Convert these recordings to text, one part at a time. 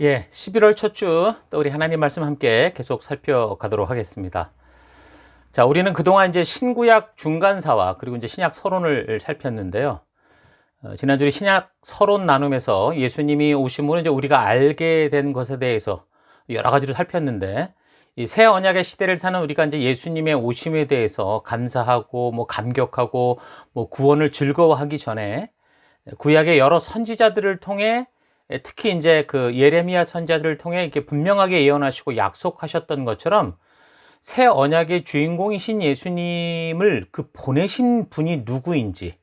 예, 11월 첫 주 또 우리 하나님 말씀 함께 계속 살펴가도록 하겠습니다. 자, 우리는 그동안 이제 신구약 중간사와 그리고 이제 신약 서론을 살폈는데요. 지난주에 신약 서론 나눔에서 예수님이 오심으로 이제 우리가 알게 된 것에 대해서 여러 가지로 살폈는데, 이 새 언약의 시대를 사는 우리가 이제 예수님의 오심에 대해서 감사하고 감격하고 구원을 즐거워하기 전에 구약의 여러 선지자들을 통해, 특히 이제 그 예레미야 선지자들을 통해 이렇게 분명하게 예언하시고 약속하셨던 것처럼 새 언약의 주인공이신 예수님을 그 보내신 분이 누구인지,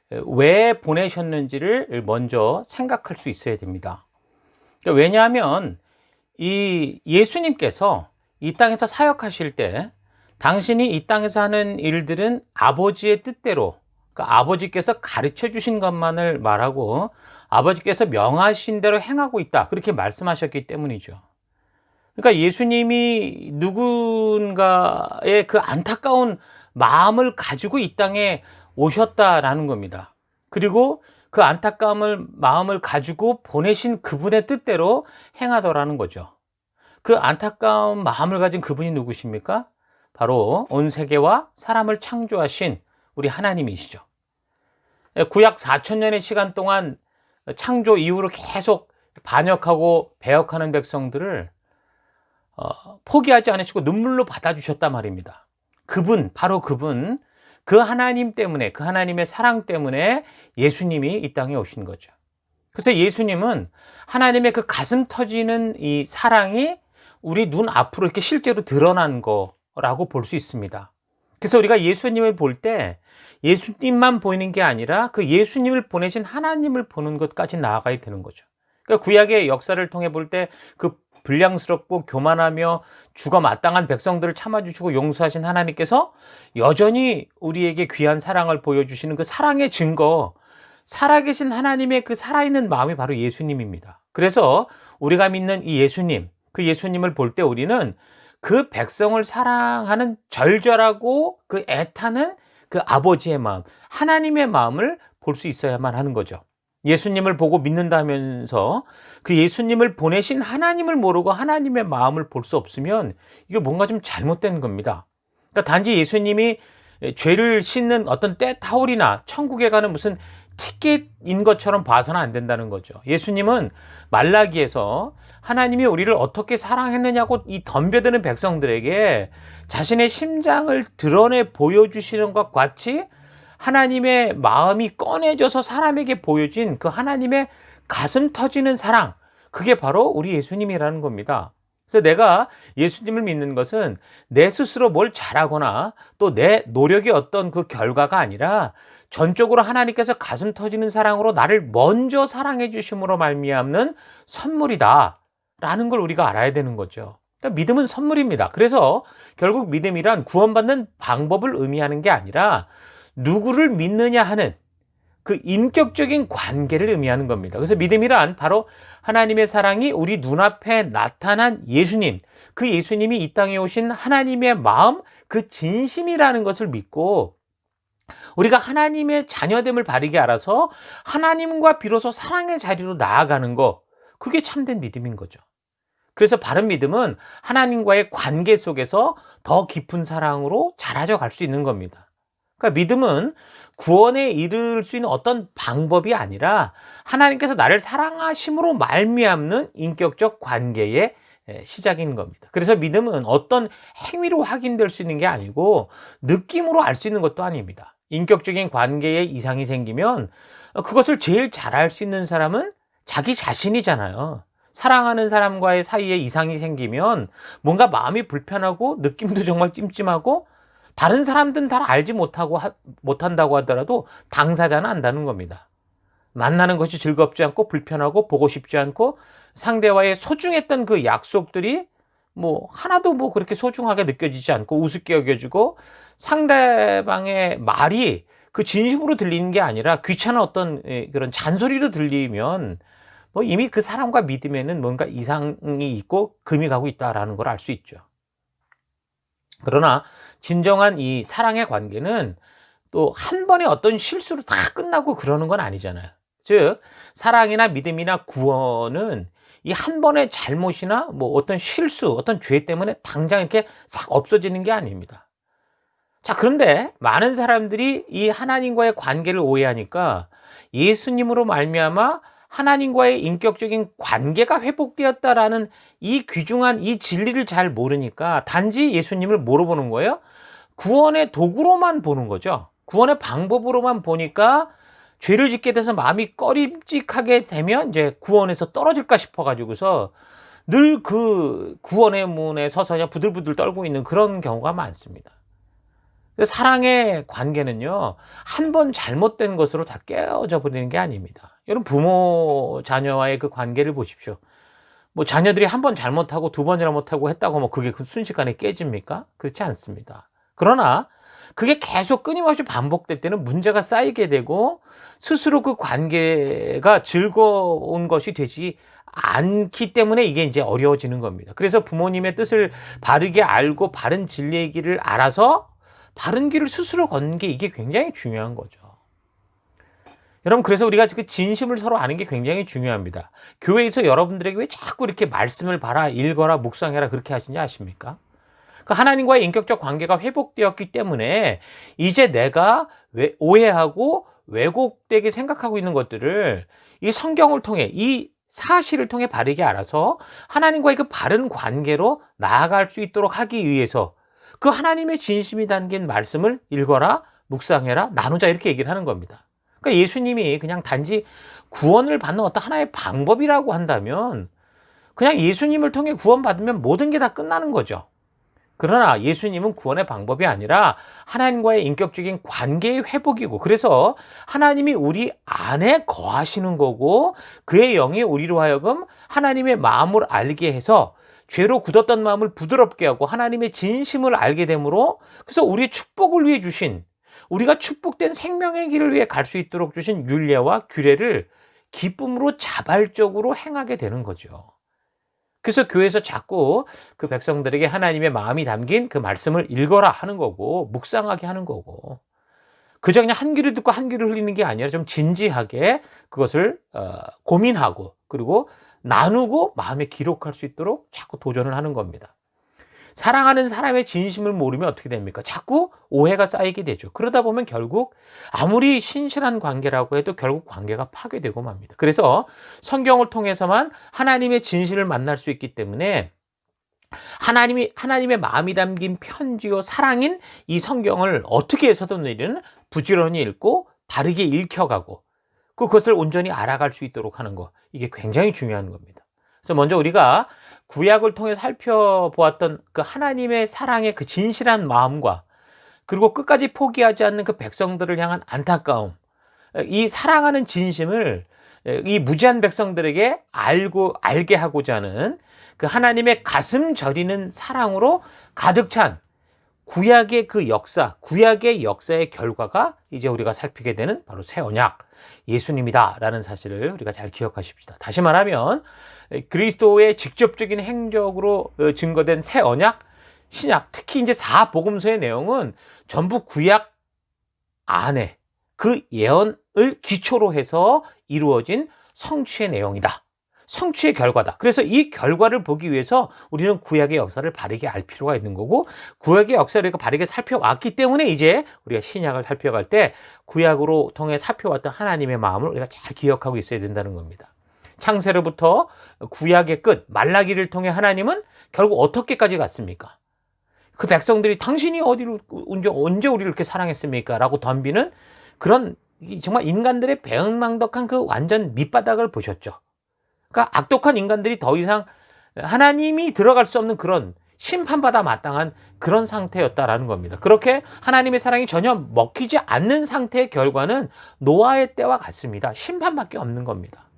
왜 보내셨는지를 먼저 생각할 수 있어야 됩니다. 그러니까 왜냐하면 이 예수님께서 이 땅에서 사역하실 때 당신이 이 땅에서 하는 일들은 아버지의 뜻대로, 그러니까 아버지께서 가르쳐 주신 것만을 말하고 아버지께서 명하신 대로 행하고 있다, 그렇게 말씀하셨기 때문이죠. 그러니까 예수님이 누군가의 그 안타까운 마음을 가지고 이 땅에 오셨다라는 겁니다. 그리고 그 마음을 가지고 보내신 그분의 뜻대로 행하더라는 거죠. 그 안타까운 마음을 가진 그분이 누구십니까? 바로 온 세계와 사람을 창조하신 우리 하나님이시죠. 구약 4,000년의 시간 동안 창조 이후로 계속 반역하고 배역하는 백성들을 포기하지 않으시고 눈물로 받아주셨단 말입니다. 바로 그분, 그 하나님 때문에, 그 하나님의 사랑 때문에 예수님이 이 땅에 오신 거죠. 그래서 예수님은 하나님의 그 가슴 터지는 이 사랑이 우리 눈 앞으로 이렇게 실제로 드러난 거라고 볼 수 있습니다. 그래서 우리가 예수님을 볼 때 예수님만 보이는 게 아니라 그 예수님을 보내신 하나님을 보는 것까지 나아가야 되는 거죠. 그러니까 구약의 역사를 통해 볼 때 그 불량스럽고 교만하며 죽어 마땅한 백성들을 참아주시고 용서하신 하나님께서 여전히 우리에게 귀한 사랑을 보여주시는 그 사랑의 증거, 살아계신 하나님의 그 살아있는 마음이 바로 예수님입니다. 그래서 우리가 믿는 이 예수님, 그 예수님을 볼 때 우리는 그 백성을 사랑하는 절절하고 그 애타는 그 아버지의 마음, 하나님의 마음을 볼 수 있어야만 하는 거죠. 예수님을 보고 믿는다면서 그 예수님을 보내신 하나님을 모르고 하나님의 마음을 볼 수 없으면 이게 뭔가 좀 잘못된 겁니다. 그러니까 단지 예수님이 죄를 씻는 어떤 때타올이나 천국에 가는 무슨 티켓인 것처럼 봐서는 안 된다는 거죠. 예수님은 말라기에서 하나님이 우리를 어떻게 사랑했느냐고 이 덤벼드는 백성들에게 자신의 심장을 드러내 보여주시는 것 같이 하나님의 마음이 꺼내져서 사람에게 보여진 그 하나님의 가슴 터지는 사랑, 그게 바로 우리 예수님이라는 겁니다. 그래서 내가 예수님을 믿는 것은 내 스스로 뭘 잘하거나 또 내 노력의 어떤 그 결과가 아니라 전적으로 하나님께서 가슴 터지는 사랑으로 나를 먼저 사랑해 주심으로 말미암는 선물이다 라는 걸 우리가 알아야 되는 거죠. 그러니까 믿음은 선물입니다. 그래서 결국 믿음이란 구원받는 방법을 의미하는 게 아니라 누구를 믿느냐 하는 그 인격적인 관계를 의미하는 겁니다. 그래서 믿음이란 바로 하나님의 사랑이 우리 눈앞에 나타난 예수님, 그 예수님이 이 땅에 오신 하나님의 마음, 그 진심이라는 것을 믿고 우리가 하나님의 자녀됨을 바르게 알아서 하나님과 비로소 사랑의 자리로 나아가는 거, 그게 참된 믿음인 거죠. 그래서 바른 믿음은 하나님과의 관계 속에서 더 깊은 사랑으로 자라져 갈 수 있는 겁니다. 그러니까 믿음은 구원에 이를 수 있는 어떤 방법이 아니라 하나님께서 나를 사랑하심으로 말미암는 인격적 관계의 시작인 겁니다. 그래서 믿음은 어떤 행위로 확인될 수 있는 게 아니고 느낌으로 알 수 있는 것도 아닙니다. 인격적인 관계에 이상이 생기면 그것을 제일 잘 알 수 있는 사람은 자기 자신이잖아요. 사랑하는 사람과의 사이에 이상이 생기면 뭔가 마음이 불편하고 느낌도 정말 찜찜하고 다른 사람들은 다 알지 못한다고 하더라도 당사자는 안다는 겁니다. 만나는 것이 즐겁지 않고 불편하고 보고 싶지 않고 상대와의 소중했던 그 약속들이 하나도 그렇게 소중하게 느껴지지 않고 우습게 여겨지고 상대방의 말이 그 진심으로 들리는 게 아니라 귀찮은 어떤 그런 잔소리로 들리면 이미 그 사람과 믿음에는 뭔가 이상이 있고 금이 가고 있다라는 걸 알 수 있죠. 그러나 진정한 이 사랑의 관계는 또 한 번의 어떤 실수로 다 끝나고 그러는 건 아니잖아요. 즉 사랑이나 믿음이나 구원은 이 한 번의 잘못이나 뭐 어떤 실수, 어떤 죄 때문에 당장 이렇게 싹 없어지는 게 아닙니다. 자, 그런데 많은 사람들이 이 하나님과의 관계를 오해하니까 예수님으로 말미암아 하나님과의 인격적인 관계가 회복되었다라는 이 귀중한 이 진리를 잘 모르니까 단지 예수님을 뭐로 보는 거예요? 구원의 도구로만 보는 거죠. 구원의 방법으로만 보니까 죄를 짓게 돼서 마음이 꺼림직하게 되면 이제 구원에서 떨어질까 싶어 가지고서 늘 그 구원의 문에 서서 그냥 부들부들 떨고 있는 그런 경우가 많습니다. 사랑의 관계는요, 한 번 잘못된 것으로 다 깨어져 버리는 게 아닙니다. 여러분, 부모 자녀와의 그 관계를 보십시오. 뭐 자녀들이 한 번 잘못하고 두 번 잘못하고 했다고 뭐 그게 그 순식간에 깨집니까? 그렇지 않습니다. 그러나 그게 계속 끊임없이 반복될 때는 문제가 쌓이게 되고 스스로 그 관계가 즐거운 것이 되지 않기 때문에 이게 이제 어려워지는 겁니다. 그래서 부모님의 뜻을 바르게 알고 바른 진리의 길을 알아서 바른 길을 스스로 걷는 게 이게 굉장히 중요한 거죠. 여러분, 그래서 우리가 그 진심을 서로 아는 게 굉장히 중요합니다. 교회에서 여러분들에게 왜 자꾸 이렇게 말씀을 봐라, 읽어라, 묵상해라 그렇게 하시는지 아십니까? 그 하나님과의 인격적 관계가 회복되었기 때문에 이제 내가 오해하고 왜곡되게 생각하고 있는 것들을 이 성경을 통해 이 사실을 통해 바르게 알아서 하나님과의 그 바른 관계로 나아갈 수 있도록 하기 위해서 그 하나님의 진심이 담긴 말씀을 읽어라, 묵상해라, 나누자 이렇게 얘기를 하는 겁니다. 그러니까 예수님이 그냥 단지 구원을 받는 어떤 하나의 방법이라고 한다면 그냥 예수님을 통해 구원받으면 모든 게 다 끝나는 거죠. 그러나 예수님은 구원의 방법이 아니라 하나님과의 인격적인 관계의 회복이고, 그래서 하나님이 우리 안에 거하시는 거고 그의 영이 우리로 하여금 하나님의 마음을 알게 해서 죄로 굳었던 마음을 부드럽게 하고 하나님의 진심을 알게 되므로, 그래서 우리의 축복을 위해 주신, 우리가 축복된 생명의 길을 위해 갈 수 있도록 주신 율례와 규례를 기쁨으로 자발적으로 행하게 되는 거죠. 그래서 교회에서 자꾸 그 백성들에게 하나님의 마음이 담긴 그 말씀을 읽어라 하는 거고 묵상하게 하는 거고, 그저 그냥 한 귀를 듣고 한 귀를 흘리는 게 아니라 좀 진지하게 그것을 고민하고 그리고 나누고 마음에 기록할 수 있도록 자꾸 도전을 하는 겁니다. 사랑하는 사람의 진심을 모르면 어떻게 됩니까? 자꾸 오해가 쌓이게 되죠. 그러다 보면 결국 아무리 신실한 관계라고 해도 결국 관계가 파괴되고 맙니다. 그래서 성경을 통해서만 하나님의 진실을 만날 수 있기 때문에 하나님의 마음이 담긴 편지요 사랑인 이 성경을 어떻게 해서든 우리는 부지런히 읽고 다르게 읽혀가고 그것을 온전히 알아갈 수 있도록 하는 것, 이게 굉장히 중요한 겁니다. 그래서 먼저 우리가 구약을 통해 살펴보았던 그 하나님의 사랑의 그 진실한 마음과 그리고 끝까지 포기하지 않는 그 백성들을 향한 안타까움, 이 사랑하는 진심을 이 무지한 백성들에게 알게 하고자 하는 그 하나님의 가슴 저리는 사랑으로 가득 찬 구약의 그 역사, 구약의 역사의 결과가 이제 우리가 살피게 되는 바로 새 언약, 예수님이다라는 사실을 우리가 잘 기억하십시다. 다시 말하면 그리스도의 직접적인 행적으로 증거된 새 언약, 신약, 특히 이제 사복음서의 내용은 전부 구약 안에 그 예언을 기초로 해서 이루어진 성취의 내용이다. 성취의 결과다. 그래서 이 결과를 보기 위해서 우리는 구약의 역사를 바르게 알 필요가 있는 거고, 구약의 역사를 우리가 바르게 살펴왔기 때문에 이제 우리가 신약을 살펴갈 때 구약으로 통해 살펴왔던 하나님의 마음을 우리가 잘 기억하고 있어야 된다는 겁니다. 창세로부터 구약의 끝 말라기를 통해 하나님은 결국 어떻게까지 갔습니까? 그 백성들이 당신이 언제 우리를 이렇게 사랑했습니까? 라고 덤비는 그런 정말 인간들의 배은망덕한 그 완전 밑바닥을 보셨죠. 그러니까 악독한 인간들이 더 이상 하나님이 들어갈 수 없는 그런 심판받아 마땅한 그런 상태였다라는 겁니다. 그렇게 하나님의 사랑이 전혀 먹히지 않는 상태의 결과는 노아의 때와 같습니다. 심판밖에 없는 겁니다.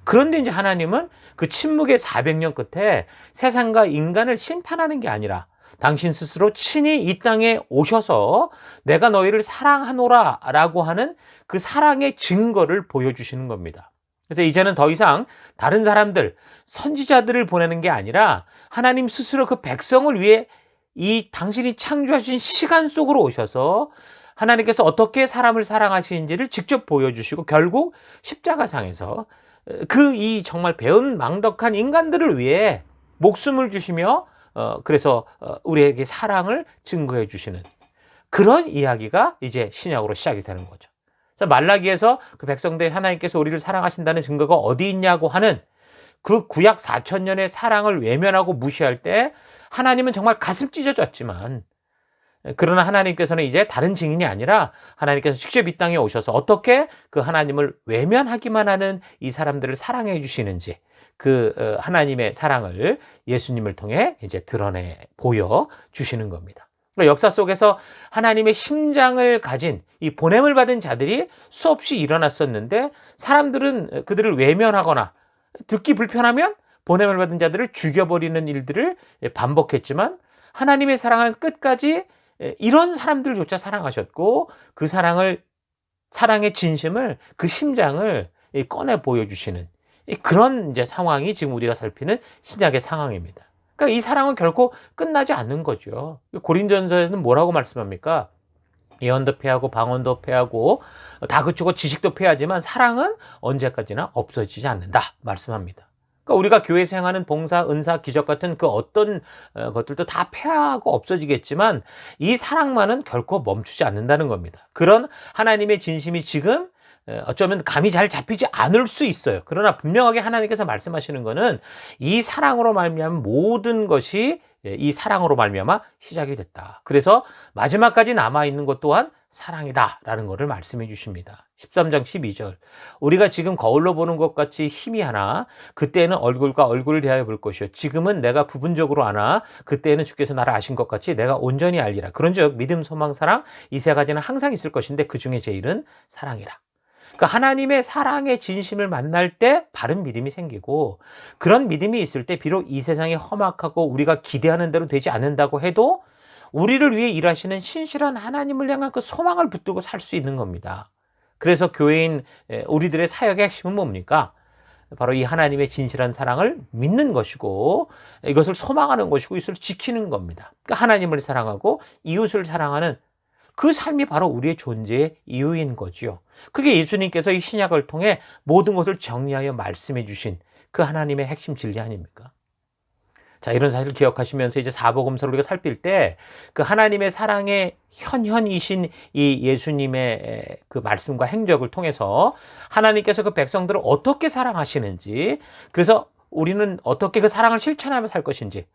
그런데 이제 하나님은 그 침묵의 400년 끝에 세상과 인간을 심판하는 게 아니라 당신 스스로 친히 이 땅에 오셔서 내가 너희를 사랑하노라 라고 하는 그 사랑의 증거를 보여주시는 겁니다. 그래서 이제는 더 이상 다른 사람들, 선지자들을 보내는 게 아니라 하나님 스스로 그 백성을 위해 이 당신이 창조하신 시간 속으로 오셔서 하나님께서 어떻게 사람을 사랑하시는지를 직접 보여주시고 결국 십자가상에서 이 정말 배은망덕한 인간들을 위해 목숨을 주시며 그래서 우리에게 사랑을 증거해 주시는 그런 이야기가 이제 신약으로 시작이 되는 거죠. 그래서 말라기에서 그 백성들 하나님께서 우리를 사랑하신다는 증거가 어디 있냐고 하는 그 구약 4,000년의 사랑을 외면하고 무시할 때 하나님은 정말 가슴 찢어졌지만, 그러나 하나님께서는 이제 다른 증인이 아니라 하나님께서 직접 이 땅에 오셔서 어떻게 그 하나님을 외면하기만 하는 이 사람들을 사랑해 주시는지, 그 하나님의 사랑을 예수님을 통해 이제 드러내 보여 주시는 겁니다. 역사 속에서 하나님의 심장을 가진 이 보냄을 받은 자들이 수없이 일어났었는데, 사람들은 그들을 외면하거나 듣기 불편하면 보냄을 받은 자들을 죽여버리는 일들을 반복했지만, 하나님의 사랑은 끝까지 이런 사람들조차 사랑하셨고, 그 사랑의 진심을, 그 심장을 꺼내 보여주시는 그런 이제 상황이 지금 우리가 살피는 신약의 상황입니다. 그러니까 이 사랑은 결코 끝나지 않는 거죠. 고린전서에서는 뭐라고 말씀합니까? 예언도 패하고 방언도 패하고 다 그치고 지식도 패하지만 사랑은 언제까지나 없어지지 않는다 말씀합니다. 그러니까 우리가 교회에서 행하는 봉사, 은사, 기적 같은 그 어떤 것들도 다 패하고 없어지겠지만 이 사랑만은 결코 멈추지 않는다는 겁니다. 그런 하나님의 진심이 지금 어쩌면 감이 잘 잡히지 않을 수 있어요. 그러나 분명하게 하나님께서 말씀하시는 것은 이 사랑으로 말미암아 모든 것이 이 사랑으로 말미암아 시작이 됐다. 그래서 마지막까지 남아있는 것 또한 사랑이다라는 것을 말씀해 주십니다. 13장 12절. 우리가 지금 거울로 보는 것 같이 희미하나 그때는 얼굴과 얼굴을 대하여 볼 것이요 지금은 내가 부분적으로 아나 그때는 주께서 나를 아신 것 같이 내가 온전히 알리라. 그런즉 믿음, 소망, 사랑 이 세 가지는 항상 있을 것인데 그 중에 제일은 사랑이라. 그러니까 하나님의 사랑의 진심을 만날 때 바른 믿음이 생기고, 그런 믿음이 있을 때 비록 이 세상이 험악하고 우리가 기대하는 대로 되지 않는다고 해도 우리를 위해 일하시는 신실한 하나님을 향한 그 소망을 붙들고 살 수 있는 겁니다. 그래서 교회인 우리들의 사역의 핵심은 뭡니까? 바로 이 하나님의 진실한 사랑을 믿는 것이고, 이것을 소망하는 것이고, 이것을 지키는 겁니다. 그러니까 하나님을 사랑하고 이웃을 사랑하는 그 삶이 바로 우리의 존재의 이유인 거지요. 그게 예수님께서 이 신약을 통해 모든 것을 정리하여 말씀해 주신 그 하나님의 핵심 진리 아닙니까? 자, 이런 사실을 기억하시면서 이제 사복음서를 우리가 살필 때 그 하나님의 사랑의 현현이신 이 예수님의 그 말씀과 행적을 통해서 하나님께서 그 백성들을 어떻게 사랑하시는지, 그래서 우리는 어떻게 그 사랑을 실천하며 살 것인지,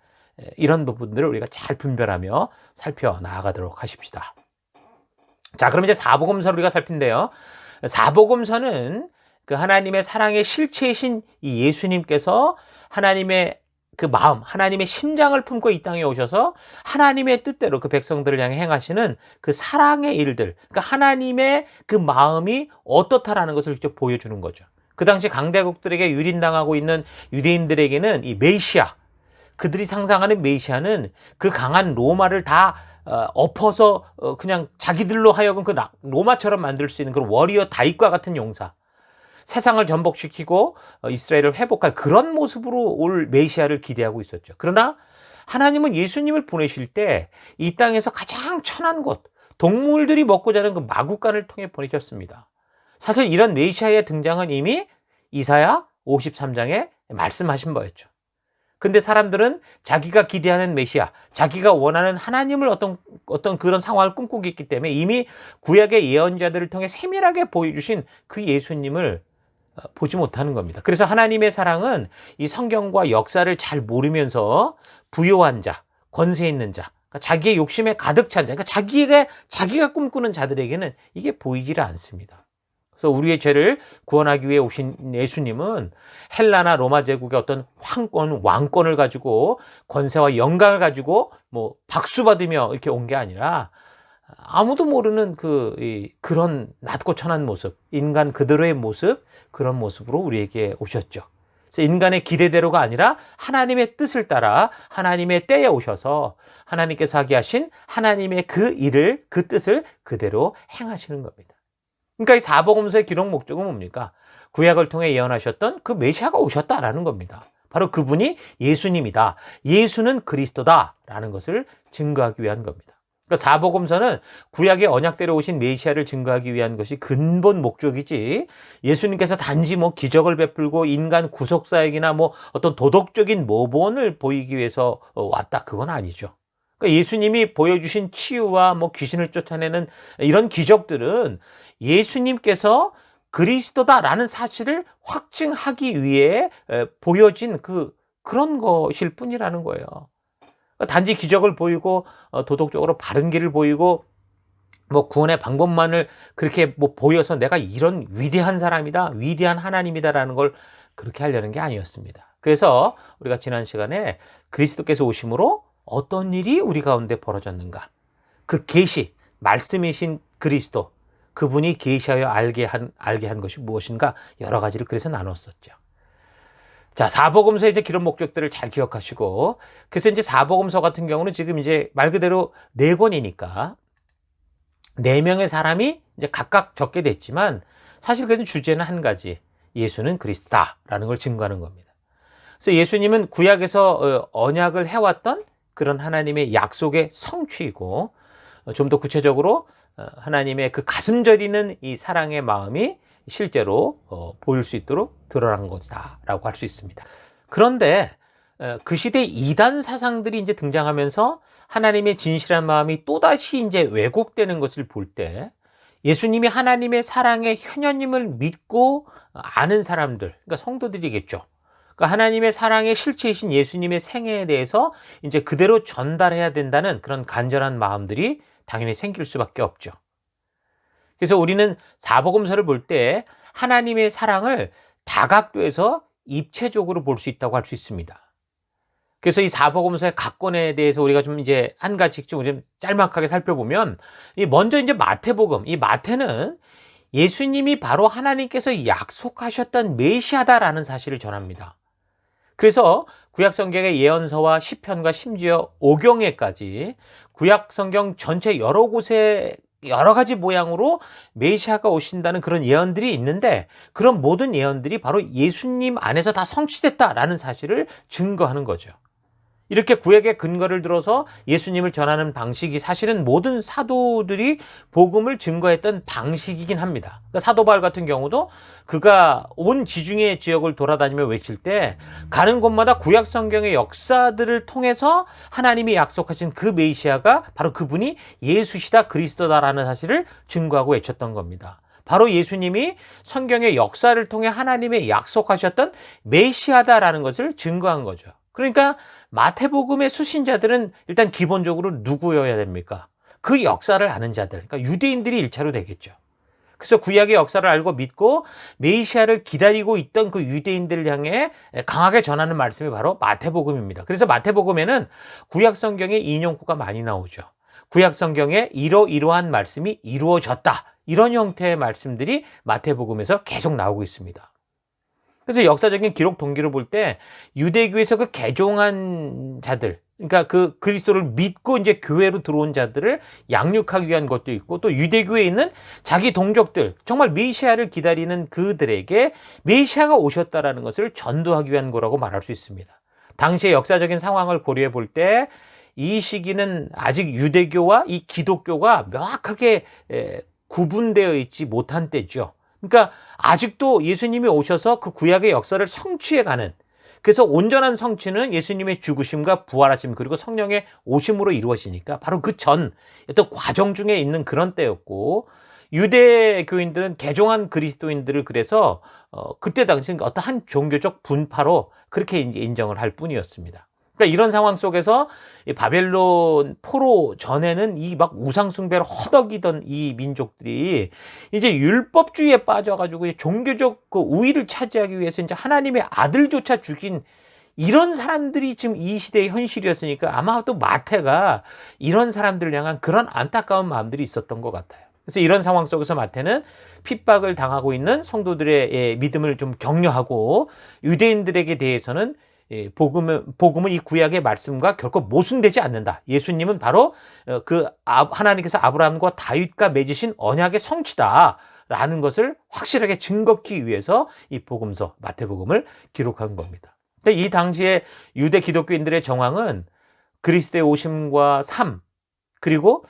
이런 부분들을 우리가 잘 분별하며 살펴 나아가도록 하십시다. 자, 그럼 이제 사복음서를 우리가 살핀데요. 사복음서는 그 하나님의 사랑의 실체이신 이 예수님께서 하나님의 그 마음, 하나님의 심장을 품고 이 땅에 오셔서 하나님의 뜻대로 그 백성들을 향해 행하시는 그 사랑의 일들, 그러니까 하나님의 그 마음이 어떻다라는 것을 직접 보여주는 거죠. 그 당시 강대국들에게 유린당하고 있는 유대인들에게는 이 메시아, 그들이 상상하는 메시아는 그 강한 로마를 다 엎어서 그냥 자기들로 하여금 그 로마처럼 만들 수 있는 그런 워리어 다윗과 같은 용사, 세상을 전복시키고 이스라엘을 회복할 그런 모습으로 올 메시아를 기대하고 있었죠. 그러나 하나님은 예수님을 보내실 때 이 땅에서 가장 천한 곳, 동물들이 먹고 자는 그 마구간을 통해 보내셨습니다. 사실 이런 메시아의 등장은 이미 이사야 53장에 말씀하신 바였죠. 근데 사람들은 자기가 기대하는 메시아, 자기가 원하는 하나님을 어떤 그런 상황을 꿈꾸고 있기 때문에 이미 구약의 예언자들을 통해 세밀하게 보여주신 그 예수님을 보지 못하는 겁니다. 그래서 하나님의 사랑은 이 성경과 역사를 잘 모르면서 부요한 자, 권세 있는 자, 그러니까 자기의 욕심에 가득 찬 자, 그러니까 자기가 꿈꾸는 자들에게는 이게 보이지를 않습니다. 그래서 우리의 죄를 구원하기 위해 오신 예수님은 헬라나 로마 제국의 어떤 왕권을 가지고 권세와 영광을 가지고 뭐 박수 받으며 이렇게 온 게 아니라 아무도 모르는 그런 낮고 천한 모습, 인간 그대로의 모습, 그런 모습으로 우리에게 오셨죠. 그래서 인간의 기대대로가 아니라 하나님의 뜻을 따라 하나님의 때에 오셔서 하나님께서 하게 하신 하나님의 그 일을, 그 뜻을 그대로 행하시는 겁니다. 그러니까 이 사복음서의 기록 목적은 뭡니까? 구약을 통해 예언하셨던 그 메시아가 오셨다라는 겁니다. 바로 그분이 예수님이다. 예수는 그리스도다라는 것을 증거하기 위한 겁니다. 그러니까 사복음서는 구약의 언약대로 오신 메시아를 증거하기 위한 것이 근본 목적이지, 예수님께서 단지 뭐 기적을 베풀고 인간 구속사역이나 뭐 어떤 도덕적인 모본을 보이기 위해서 왔다, 그건 아니죠. 그러니까 예수님이 보여주신 치유와 뭐 귀신을 쫓아내는 이런 기적들은 예수님께서 그리스도다라는 사실을 확증하기 위해 보여진 그런 것일 뿐이라는 거예요. 단지 기적을 보이고 도덕적으로 바른 길을 보이고 뭐 구원의 방법만을 그렇게 뭐 보여서 내가 이런 위대한 사람이다, 위대한 하나님이다라는 걸 그렇게 하려는 게 아니었습니다. 그래서 우리가 지난 시간에 그리스도께서 오심으로 어떤 일이 우리 가운데 벌어졌는가, 그 계시, 말씀이신 그리스도, 그분이 계시하여 알게 한 것이 무엇인가, 여러 가지를 그래서 나눴었죠. 자, 사복음서의 이제 기록 목적들을 잘 기억하시고, 그래서 이제 사복음서 같은 경우는 지금 이제 말 그대로 4권이니까 4명의 사람이 이제 각각 적게 됐지만, 사실 그 주제는 한 가지, 예수는 그리스도다라는 걸 증거하는 겁니다. 그래서 예수님은 구약에서 언약을 해왔던 그런 하나님의 약속의 성취이고, 좀 더 구체적으로 하나님의 그 가슴 저리는 이 사랑의 마음이 실제로 보일 수 있도록 드러난 것이다라고 할 수 있습니다. 그런데 그 시대 이단 사상들이 이제 등장하면서 하나님의 진실한 마음이 또다시 이제 왜곡되는 것을 볼 때, 예수님이 하나님의 사랑의 현현임을 믿고 아는 사람들, 그러니까 성도들이겠죠. 그러니까 하나님의 사랑의 실체이신 예수님의 생애에 대해서 이제 그대로 전달해야 된다는 그런 간절한 마음들이 당연히 생길 수밖에 없죠. 그래서 우리는 사복음서를 볼 때 하나님의 사랑을 다각도에서 입체적으로 볼 수 있다고 할 수 있습니다. 그래서 이 사복음서의 각 권에 대해서 우리가 좀 이제 한 가지씩 좀 짤막하게 살펴보면, 먼저 이제 마태복음, 이 마태는 예수님이 바로 하나님께서 약속하셨던 메시아다라는 사실을 전합니다. 그래서 구약 성경의 예언서와 시편과 심지어 오경에까지 구약 성경 전체 여러 곳에 여러 가지 모양으로 메시아가 오신다는 그런 예언들이 있는데, 그런 모든 예언들이 바로 예수님 안에서 다 성취됐다라는 사실을 증거하는 거죠. 이렇게 구약의 근거를 들어서 예수님을 전하는 방식이 사실은 모든 사도들이 복음을 증거했던 방식이긴 합니다. 그러니까 사도 바울 같은 경우도 그가 온 지중해 지역을 돌아다니며 외칠 때 가는 곳마다 구약 성경의 역사들을 통해서 하나님이 약속하신 그 메시아가 바로 그분이 예수시다, 그리스도다라는 사실을 증거하고 외쳤던 겁니다. 바로 예수님이 성경의 역사를 통해 하나님의 약속하셨던 메시아다라는 것을 증거한 거죠. 그러니까 마태복음의 수신자들은 일단 기본적으로 누구여야 됩니까? 그 역사를 아는 자들, 그러니까 유대인들이 1차로 되겠죠. 그래서 구약의 역사를 알고 믿고 메시아를 기다리고 있던 그 유대인들을 향해 강하게 전하는 말씀이 바로 마태복음입니다. 그래서 마태복음에는 구약 성경의 인용구가 많이 나오죠. 구약 성경에 이러이러한 말씀이 이루어졌다, 이런 형태의 말씀들이 마태복음에서 계속 나오고 있습니다. 그래서 역사적인 기록 동기를 볼 때 유대교에서 그 개종한 자들, 그러니까 그 그리스도를 믿고 이제 교회로 들어온 자들을 양육하기 위한 것도 있고, 또 유대교에 있는 자기 동족들, 정말 메시아를 기다리는 그들에게 메시아가 오셨다라는 것을 전도하기 위한 거라고 말할 수 있습니다. 당시의 역사적인 상황을 고려해 볼 때 이 시기는 아직 유대교와 이 기독교가 명확하게 구분되어 있지 못한 때죠. 그러니까 아직도 예수님이 오셔서 그 구약의 역사를 성취해가는, 그래서 온전한 성취는 예수님의 죽으심과 부활하심 그리고 성령의 오심으로 이루어지니까 바로 그 전 어떤 과정 중에 있는 그런 때였고, 유대교인들은 개종한 그리스도인들을 그래서 그때 당시 어떤 한 종교적 분파로 그렇게 이제 인정을 할 뿐이었습니다. 그러니까 이런 상황 속에서 이 바벨론 포로 전에는 이 막 우상숭배를 허덕이던 이 민족들이 이제 율법주의에 빠져가지고 종교적 그 우위를 차지하기 위해서 이제 하나님의 아들조차 죽인 이런 사람들이 지금 이 시대의 현실이었으니까 아마 또 마태가 이런 사람들을 향한 그런 안타까운 마음들이 있었던 것 같아요. 그래서 이런 상황 속에서 마태는 핍박을 당하고 있는 성도들의 믿음을 좀 격려하고, 유대인들에게 대해서는 복음은 이 구약의 말씀과 결코 모순되지 않는다. 예수님은 바로 하나님께서 아브라함과 다윗과 맺으신 언약의 성취다라는 것을 확실하게 증거하기 위해서 이 복음서 마태복음을 기록한 겁니다. 이 당시에 유대 기독교인들의 정황은 그리스도의 오심과 삶, 그리고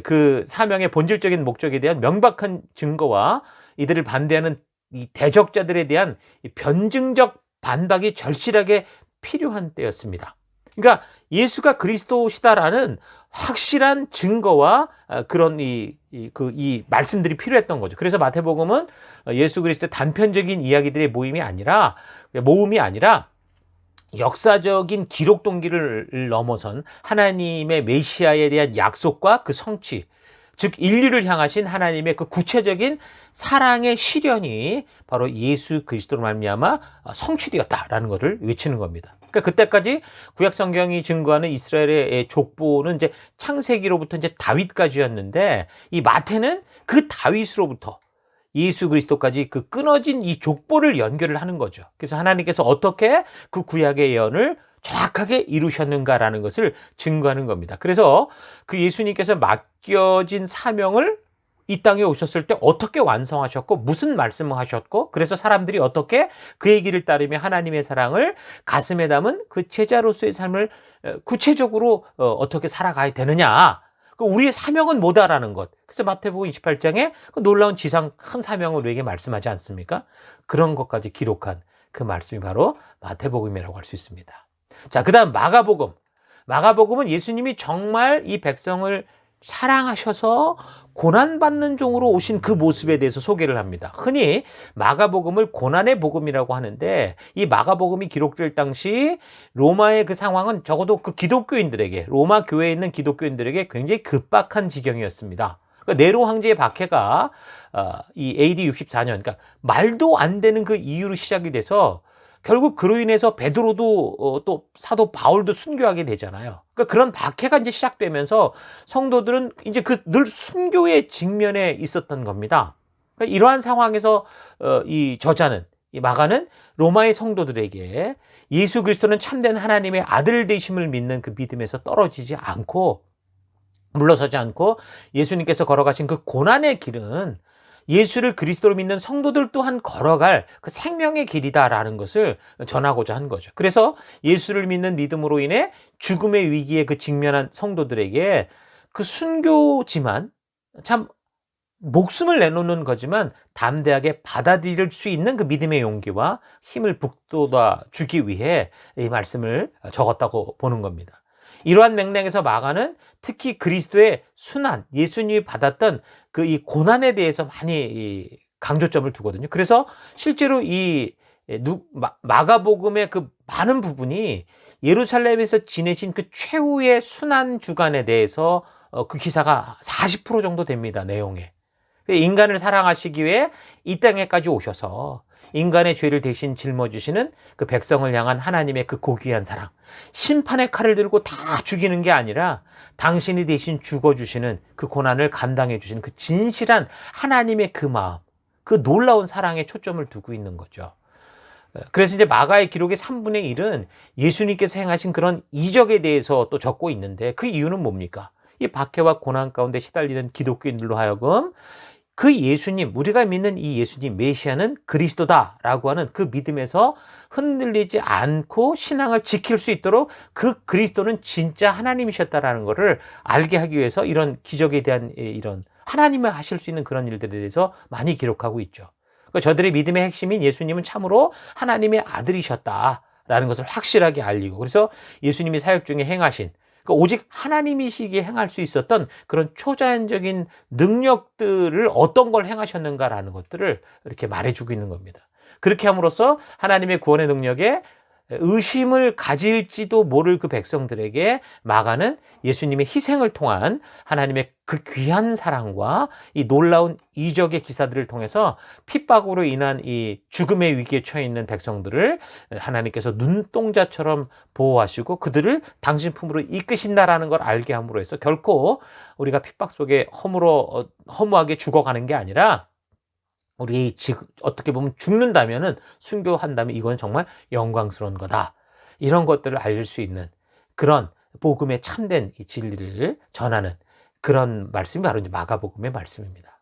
그 사명의 본질적인 목적에 대한 명백한 증거와 이들을 반대하는 이 대적자들에 대한 이 변증적 반박이 절실하게 필요한 때였습니다. 그러니까 예수가 그리스도시다라는 확실한 증거와 그런 이 말씀들이 필요했던 거죠. 그래서 마태복음은 예수 그리스도의 단편적인 이야기들의 모임이 아니라 역사적인 기록 동기를 넘어선 하나님의 메시아에 대한 약속과 그 성취, 즉 인류를 향하신 하나님의 그 구체적인 사랑의 실현이 바로 예수 그리스도로 말미암아 성취되었다라는 것을 외치는 겁니다. 그러니까 그때까지 구약 성경이 증거하는 이스라엘의 족보는 이제 창세기로부터 이제 다윗까지였는데, 이 마태는 그 다윗으로부터 예수 그리스도까지 그 끊어진 이 족보를 연결을 하는 거죠. 그래서 하나님께서 어떻게 그 구약의 예언을 정확하게 이루셨는가라는 것을 증거하는 겁니다. 그래서 그 예수님께서 맡겨진 사명을 이 땅에 오셨을 때 어떻게 완성하셨고 무슨 말씀을 하셨고, 그래서 사람들이 어떻게 그의 길을 따르며 하나님의 사랑을 가슴에 담은 그 제자로서의 삶을 구체적으로 어떻게 살아가야 되느냐, 우리의 사명은 뭐다라는 것. 그래서 마태복음 28장에 그 놀라운 지상 큰 사명을 우리에게 말씀하지 않습니까? 그런 것까지 기록한 그 말씀이 바로 마태복음이라고 할 수 있습니다. 자, 그 다음 마가복음. 마가복음은 예수님이 정말 이 백성을 사랑하셔서 고난받는 종으로 오신 그 모습에 대해서 소개를 합니다. 흔히 마가복음을 고난의 복음이라고 하는데, 이 마가복음이 기록될 당시 로마의 그 상황은 적어도 그 기독교인들에게, 로마 교회에 있는 기독교인들에게 굉장히 급박한 지경이었습니다. 그러니까 네로 황제의 박해가 이 AD 64년, 그러니까 말도 안 되는 그 이유로 시작이 돼서 결국 그로 인해서 베드로도 또 사도 바울도 순교하게 되잖아요. 그러니까 그런 박해가 이제 시작되면서 성도들은 이제 그 늘 순교의 직면에 있었던 겁니다. 그러니까 이러한 상황에서 이 저자는, 이 마가는 로마의 성도들에게 예수 그리스도는 참된 하나님의 아들 되심을 믿는 그 믿음에서 떨어지지 않고, 물러서지 않고 예수님께서 걸어가신 그 고난의 길은 예수를 그리스도로 믿는 성도들 또한 걸어갈 그 생명의 길이다라는 것을 전하고자 한 거죠. 그래서 예수를 믿는 믿음으로 인해 죽음의 위기에 그 직면한 성도들에게 그 순교지만, 참 목숨을 내놓는 거지만 담대하게 받아들일 수 있는 그 믿음의 용기와 힘을 북돋아 주기 위해 이 말씀을 적었다고 보는 겁니다. 이러한 맥락에서 마가는 특히 그리스도의 순환, 예수님이 받았던 그 이 고난에 대해서 많이 강조점을 두거든요. 그래서 실제로 이 마가복음의 그 많은 부분이 예루살렘에서 지내신 그 최후의 순환 주간에 대해서 그 기사가 40% 정도 됩니다, 내용에. 인간을 사랑하시기 위해 이 땅에까지 오셔서 인간의 죄를 대신 짊어지시는 그 백성을 향한 하나님의 그 고귀한 사랑, 심판의 칼을 들고 다 죽이는 게 아니라 당신이 대신 죽어주시는 그 고난을 감당해 주시는 그 진실한 하나님의 그 마음, 그 놀라운 사랑에 초점을 두고 있는 거죠. 그래서 이제 마가의 기록의 3분의 1은 예수님께서 행하신 그런 이적에 대해서 또 적고 있는데, 그 이유는 뭡니까? 이 박해와 고난 가운데 시달리는 기독교인들로 하여금 그 예수님, 우리가 믿는 이 예수님 메시아는 그리스도다라고 하는 그 믿음에서 흔들리지 않고 신앙을 지킬 수 있도록 그 그리스도는 진짜 하나님이셨다라는 것을 알게 하기 위해서 이런 기적에 대한 이런 하나님이 하실 수 있는 그런 일들에 대해서 많이 기록하고 있죠. 그러니까 저들의 믿음의 핵심인 예수님은 참으로 하나님의 아들이셨다라는 것을 확실하게 알리고, 그래서 예수님이 사역 중에 행하신, 그러니까 오직 하나님이시기에 행할 수 있었던 그런 초자연적인 능력들을 어떤 걸 행하셨는가라는 것들을 이렇게 말해주고 있는 겁니다. 그렇게 함으로써 하나님의 구원의 능력에 의심을 가질지도 모를 그 백성들에게 마가는 예수님의 희생을 통한 하나님의 그 귀한 사랑과 이 놀라운 이적의 기사들을 통해서 핍박으로 인한 이 죽음의 위기에 처해 있는 백성들을 하나님께서 눈동자처럼 보호하시고 그들을 당신 품으로 이끄신다라는 걸 알게 함으로 해서 결코 우리가 핍박 속에 허무하게 죽어가는 게 아니라, 우리 어떻게 보면 죽는다면은, 순교한다면 이건 정말 영광스러운 거다, 이런 것들을 알릴 수 있는 그런 복음의 참된 이 진리를 전하는 그런 말씀이 바로 이제 마가복음의 말씀입니다.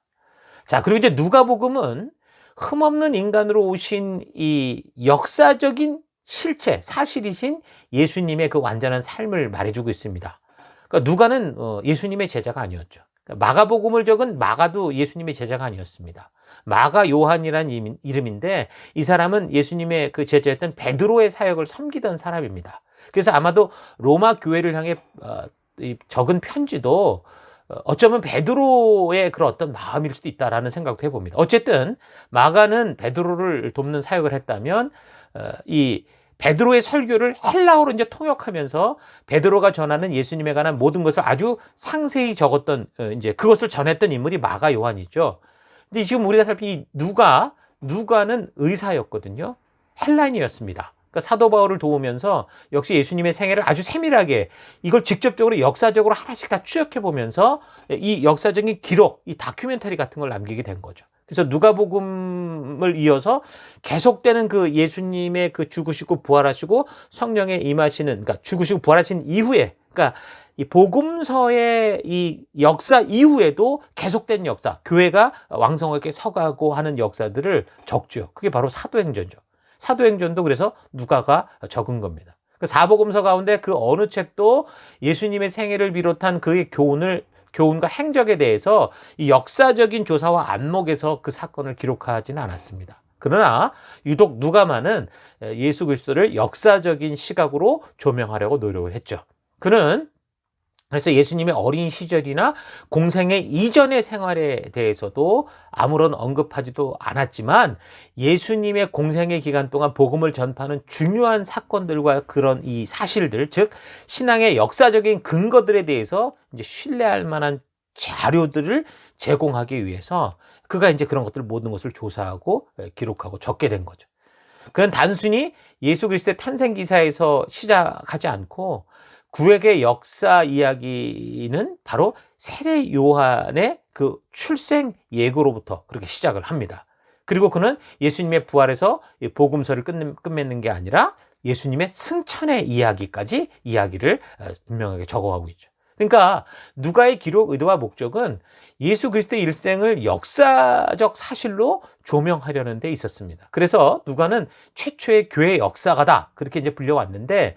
자, 그리고 이제 누가복음은 흠없는 인간으로 오신 이 역사적인 실체, 사실이신 예수님의 그 완전한 삶을 말해주고 있습니다. 그러니까 누가는 예수님의 제자가 아니었죠. 마가복음을 적은 마가도 예수님의 제자가 아니었습니다. 마가 요한이라는 이름인데 이 사람은 예수님의 그 제자였던 베드로의 사역을 섬기던 사람입니다. 그래서 아마도 로마 교회를 향해 적은 편지도 어쩌면 베드로의 그런 어떤 마음일 수도 있다라는 생각도 해봅니다. 어쨌든 마가는 베드로를 돕는 사역을 했다면 이 베드로의 설교를 헬라어로 이제 통역하면서 베드로가 전하는 예수님에 관한 모든 것을 아주 상세히 적었던 이제 그것을 전했던 인물이 마가 요한이죠. 근데 지금 우리가 살핀 누가는 의사였거든요. 헬라인이었습니다. 그러니까 사도 바울을 도우면서 역시 예수님의 생애를 아주 세밀하게 이걸 직접적으로 역사적으로 하나씩 다 추적해 보면서 이 역사적인 기록, 이 다큐멘터리 같은 걸 남기게 된 거죠. 그래서 누가복음을 이어서 계속되는 그 예수님의 그 죽으시고 부활하시고 성령에 임하시는, 그러니까 죽으시고 부활하신 이후에, 그러니까 이 복음서의 이 역사 이후에도 계속된 역사, 교회가 왕성하게 서가고 하는 역사들을 적죠. 그게 바로 사도행전이죠. 사도행전도 그래서 누가가 적은 겁니다. 그 사복음서 가운데 그 어느 책도 예수님의 생애를 비롯한 그의 교훈과 행적에 대해서 이 역사적인 조사와 안목에서 그 사건을 기록하지는 않았습니다. 그러나 유독 누가만은 예수 그리스도를 역사적인 시각으로 조명하려고 노력을 했죠. 그는 그래서 예수님의 어린 시절이나 공생의 이전의 생활에 대해서도 아무런 언급하지도 않았지만 예수님의 공생의 기간 동안 복음을 전파하는 중요한 사건들과 그런 이 사실들, 즉 신앙의 역사적인 근거들에 대해서 이제 신뢰할 만한 자료들을 제공하기 위해서 그가 이제 그런 것들 모든 것을 조사하고 기록하고 적게 된 거죠. 그는 단순히 예수 그리스도의 탄생 기사에서 시작하지 않고 구약의 역사 이야기는 바로 세례 요한의 그 출생 예고로부터 그렇게 시작을 합니다. 그리고 그는 예수님의 부활에서 복음서를 끝맺는 게 아니라 예수님의 승천의 이야기까지 이야기를 분명하게 적어가고 있죠. 그러니까 누가의 기록 의도와 목적은 예수 그리스도의 일생을 역사적 사실로 조명하려는 데 있었습니다. 그래서 누가는 최초의 교회 역사가다 그렇게 이제 불려왔는데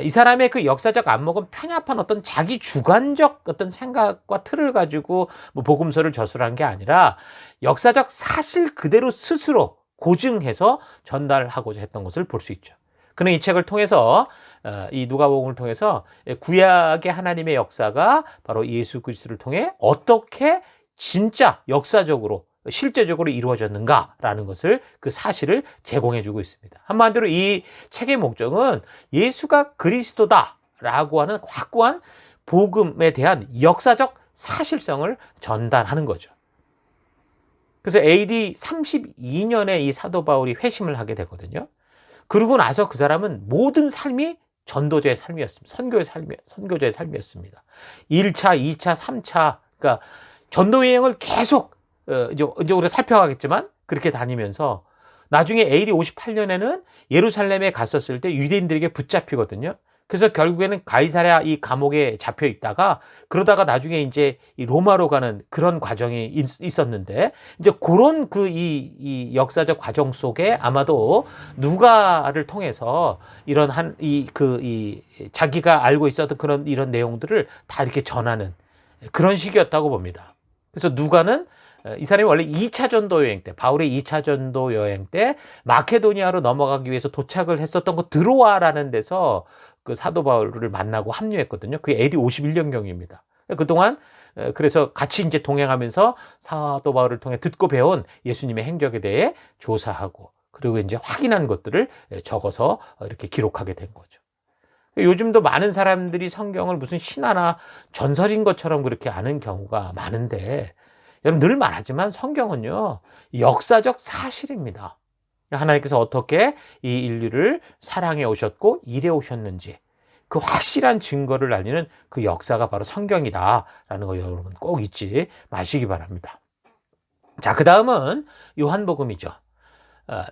이 사람의 그 역사적 안목은 편협한 어떤 자기 주관적 어떤 생각과 틀을 가지고 뭐 복음서를 저술한 게 아니라 역사적 사실 그대로 스스로 고증해서 전달하고자 했던 것을 볼 수 있죠. 그는 이 책을 통해서 이 누가복음을 통해서 구약의 하나님의 역사가 바로 예수 그리스도를 통해 어떻게 진짜 역사적으로 실제적으로 이루어졌는가라는 것을 그 사실을 제공해 주고 있습니다. 한마디로 이 책의 목적은 예수가 그리스도다라고 하는 확고한 복음에 대한 역사적 사실성을 전달하는 거죠. 그래서 AD 32년에 이 사도 바울이 회심을 하게 되거든요. 그러고 나서 그 사람은 모든 삶이 전도자의 삶이었습니다. 선교자의 삶이었습니다. 1차, 2차, 3차, 그러니까 전도 여행을 계속 이제 우리가 살펴가겠지만 그렇게 다니면서 나중에 AD 58년에는 예루살렘에 갔었을 때 유대인들에게 붙잡히거든요. 그래서 결국에는 가이사랴 이 감옥에 잡혀 있다가 그러다가 나중에 이제 이 로마로 가는 그런 과정이 있었는데 이제 그런 이 역사적 과정 속에 아마도 누가를 통해서 이런 자기가 알고 있었던 그런 이런 내용들을 다 이렇게 전하는 그런 시기였다고 봅니다. 그래서 누가는 이 사람이 원래 2차 전도 여행 때, 바울의 2차 전도 여행 때 마케도니아로 넘어가기 위해서 도착을 했었던 그 드로아라는 데서 그 사도 바울을 만나고 합류했거든요. 그게 AD 51년경입니다. 그동안 그래서 같이 이제 동행하면서 사도 바울을 통해 듣고 배운 예수님의 행적에 대해 조사하고 그리고 이제 확인한 것들을 적어서 이렇게 기록하게 된 거죠. 요즘도 많은 사람들이 성경을 무슨 신화나 전설인 것처럼 그렇게 아는 경우가 많은데 여러분 늘 말하지만 성경은요 역사적 사실입니다. 하나님께서 어떻게 이 인류를 사랑해 오셨고 일해 오셨는지 그 확실한 증거를 알리는 그 역사가 바로 성경이다라는 거 여러분 꼭 잊지 마시기 바랍니다. 자, 그 다음은 요한복음이죠.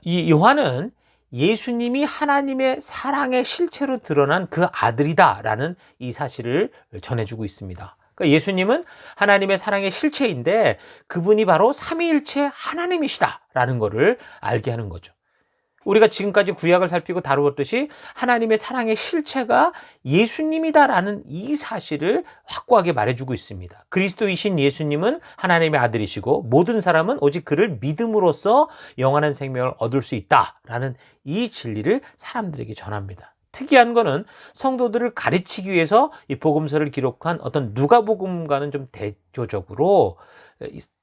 이 요한은 예수님이 하나님의 사랑의 실체로 드러난 그 아들이다라는 이 사실을 전해주고 있습니다. 그러니까 예수님은 하나님의 사랑의 실체인데 그분이 바로 삼위일체 하나님이시다라는 것을 알게 하는 거죠. 우리가 지금까지 구약을 살피고 다루었듯이 하나님의 사랑의 실체가 예수님이다라는 이 사실을 확고하게 말해주고 있습니다. 그리스도이신 예수님은 하나님의 아들이시고 모든 사람은 오직 그를 믿음으로써 영원한 생명을 얻을 수 있다라는 이 진리를 사람들에게 전합니다. 특이한 거는 성도들을 가르치기 위해서 이 복음서를 기록한 어떤 누가복음과는 좀 대조적으로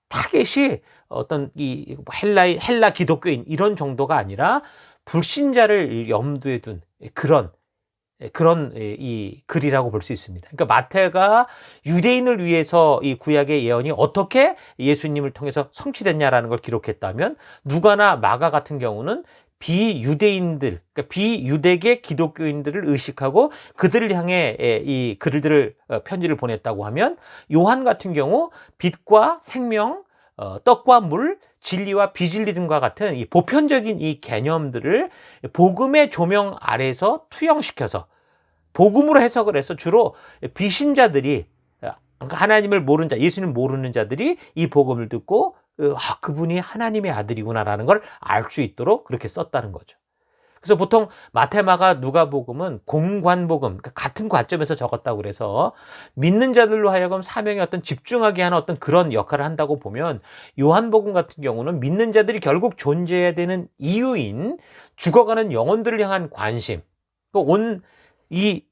타겟이 어떤 이 헬라 기독교인 이런 정도가 아니라 불신자를 염두에 둔 그런 이 글이라고 볼 수 있습니다. 그러니까 마태가 유대인을 위해서 이 구약의 예언이 어떻게 예수님을 통해서 성취됐냐라는 걸 기록했다면 누가나 마가 같은 경우는 비유대인들, 그러니까 비유대계 기독교인들을 의식하고 그들을 향해 이 글들을 편지를 보냈다고 하면 요한 같은 경우 빛과 생명, 떡과 물, 진리와 비진리 등과 같은 이 보편적인 이 개념들을 복음의 조명 아래서 투영시켜서 복음으로 해석을 해서 주로 비신자들이 하나님을 모르는 자, 예수님을 모르는 자들이 이 복음을 듣고 그분이 하나님의 아들이구나라는 걸 알 수 있도록 그렇게 썼다는 거죠. 그래서 보통 마테마가 누가복음은 공관복음, 그러니까 같은 관점에서 적었다고 그래서 믿는 자들로 하여금 사명에 어떤 집중하게 하는 어떤 그런 역할을 한다고 보면 요한복음 같은 경우는 믿는 자들이 결국 존재해야 되는 이유인 죽어가는 영혼들을 향한 관심, 이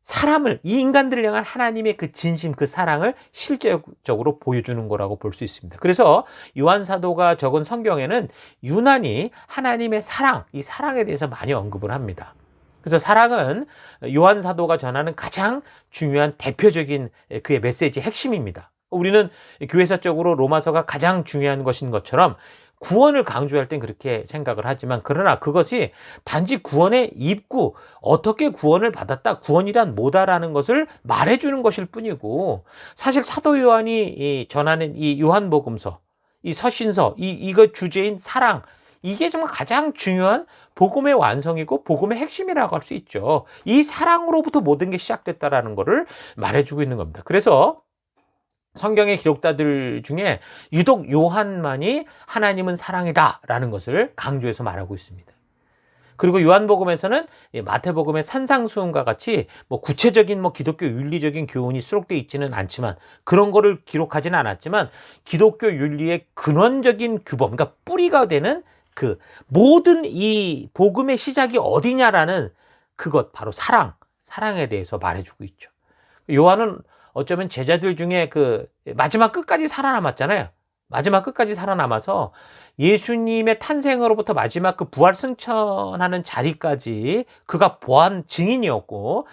사람을, 이 인간들을 향한 하나님의 그 진심, 그 사랑을 실제적으로 보여주는 거라고 볼 수 있습니다. 그래서 요한 사도가 적은 성경에는 유난히 하나님의 사랑, 이 사랑에 대해서 많이 언급을 합니다. 그래서 사랑은 요한 사도가 전하는 가장 중요한 대표적인 그의 메시지의 핵심입니다. 우리는 교회사적으로 로마서가 가장 중요한 것인 것처럼 구원을 강조할 땐 그렇게 생각을 하지만 그러나 그것이 단지 구원의 입구, 어떻게 구원을 받았다, 구원이란 뭐다라는 것을 말해주는 것일 뿐이고 사실 사도 요한이 전하는 이 요한복음서, 이 서신서, 이거 주제인 사랑, 이게 정말 가장 중요한 복음의 완성이고 복음의 핵심이라고 할 수 있죠. 이 사랑으로부터 모든 게 시작됐다라는 것을 말해주고 있는 겁니다. 그래서 성경의 기록자들 중에 유독 요한만이 하나님은 사랑이다라는 것을 강조해서 말하고 있습니다. 그리고 요한복음에서는 마태복음의 산상수훈과 같이 구체적인 기독교 윤리적인 교훈이 수록되어 있지는 않지만 그런 거를 기록하지는 않았지만 기독교 윤리의 근원적인 규범, 그러니까 뿌리가 되는 그 모든 이 복음의 시작이 어디냐라는 그것, 바로 사랑에 대해서 말해주고 있죠. 요한은 어쩌면 제자들 중에 그 마지막 끝까지 살아남았잖아요. 마지막 끝까지 살아남아서 예수님의 탄생으로부터 마지막 그 부활 승천하는 자리까지 그가 보한 증인이었고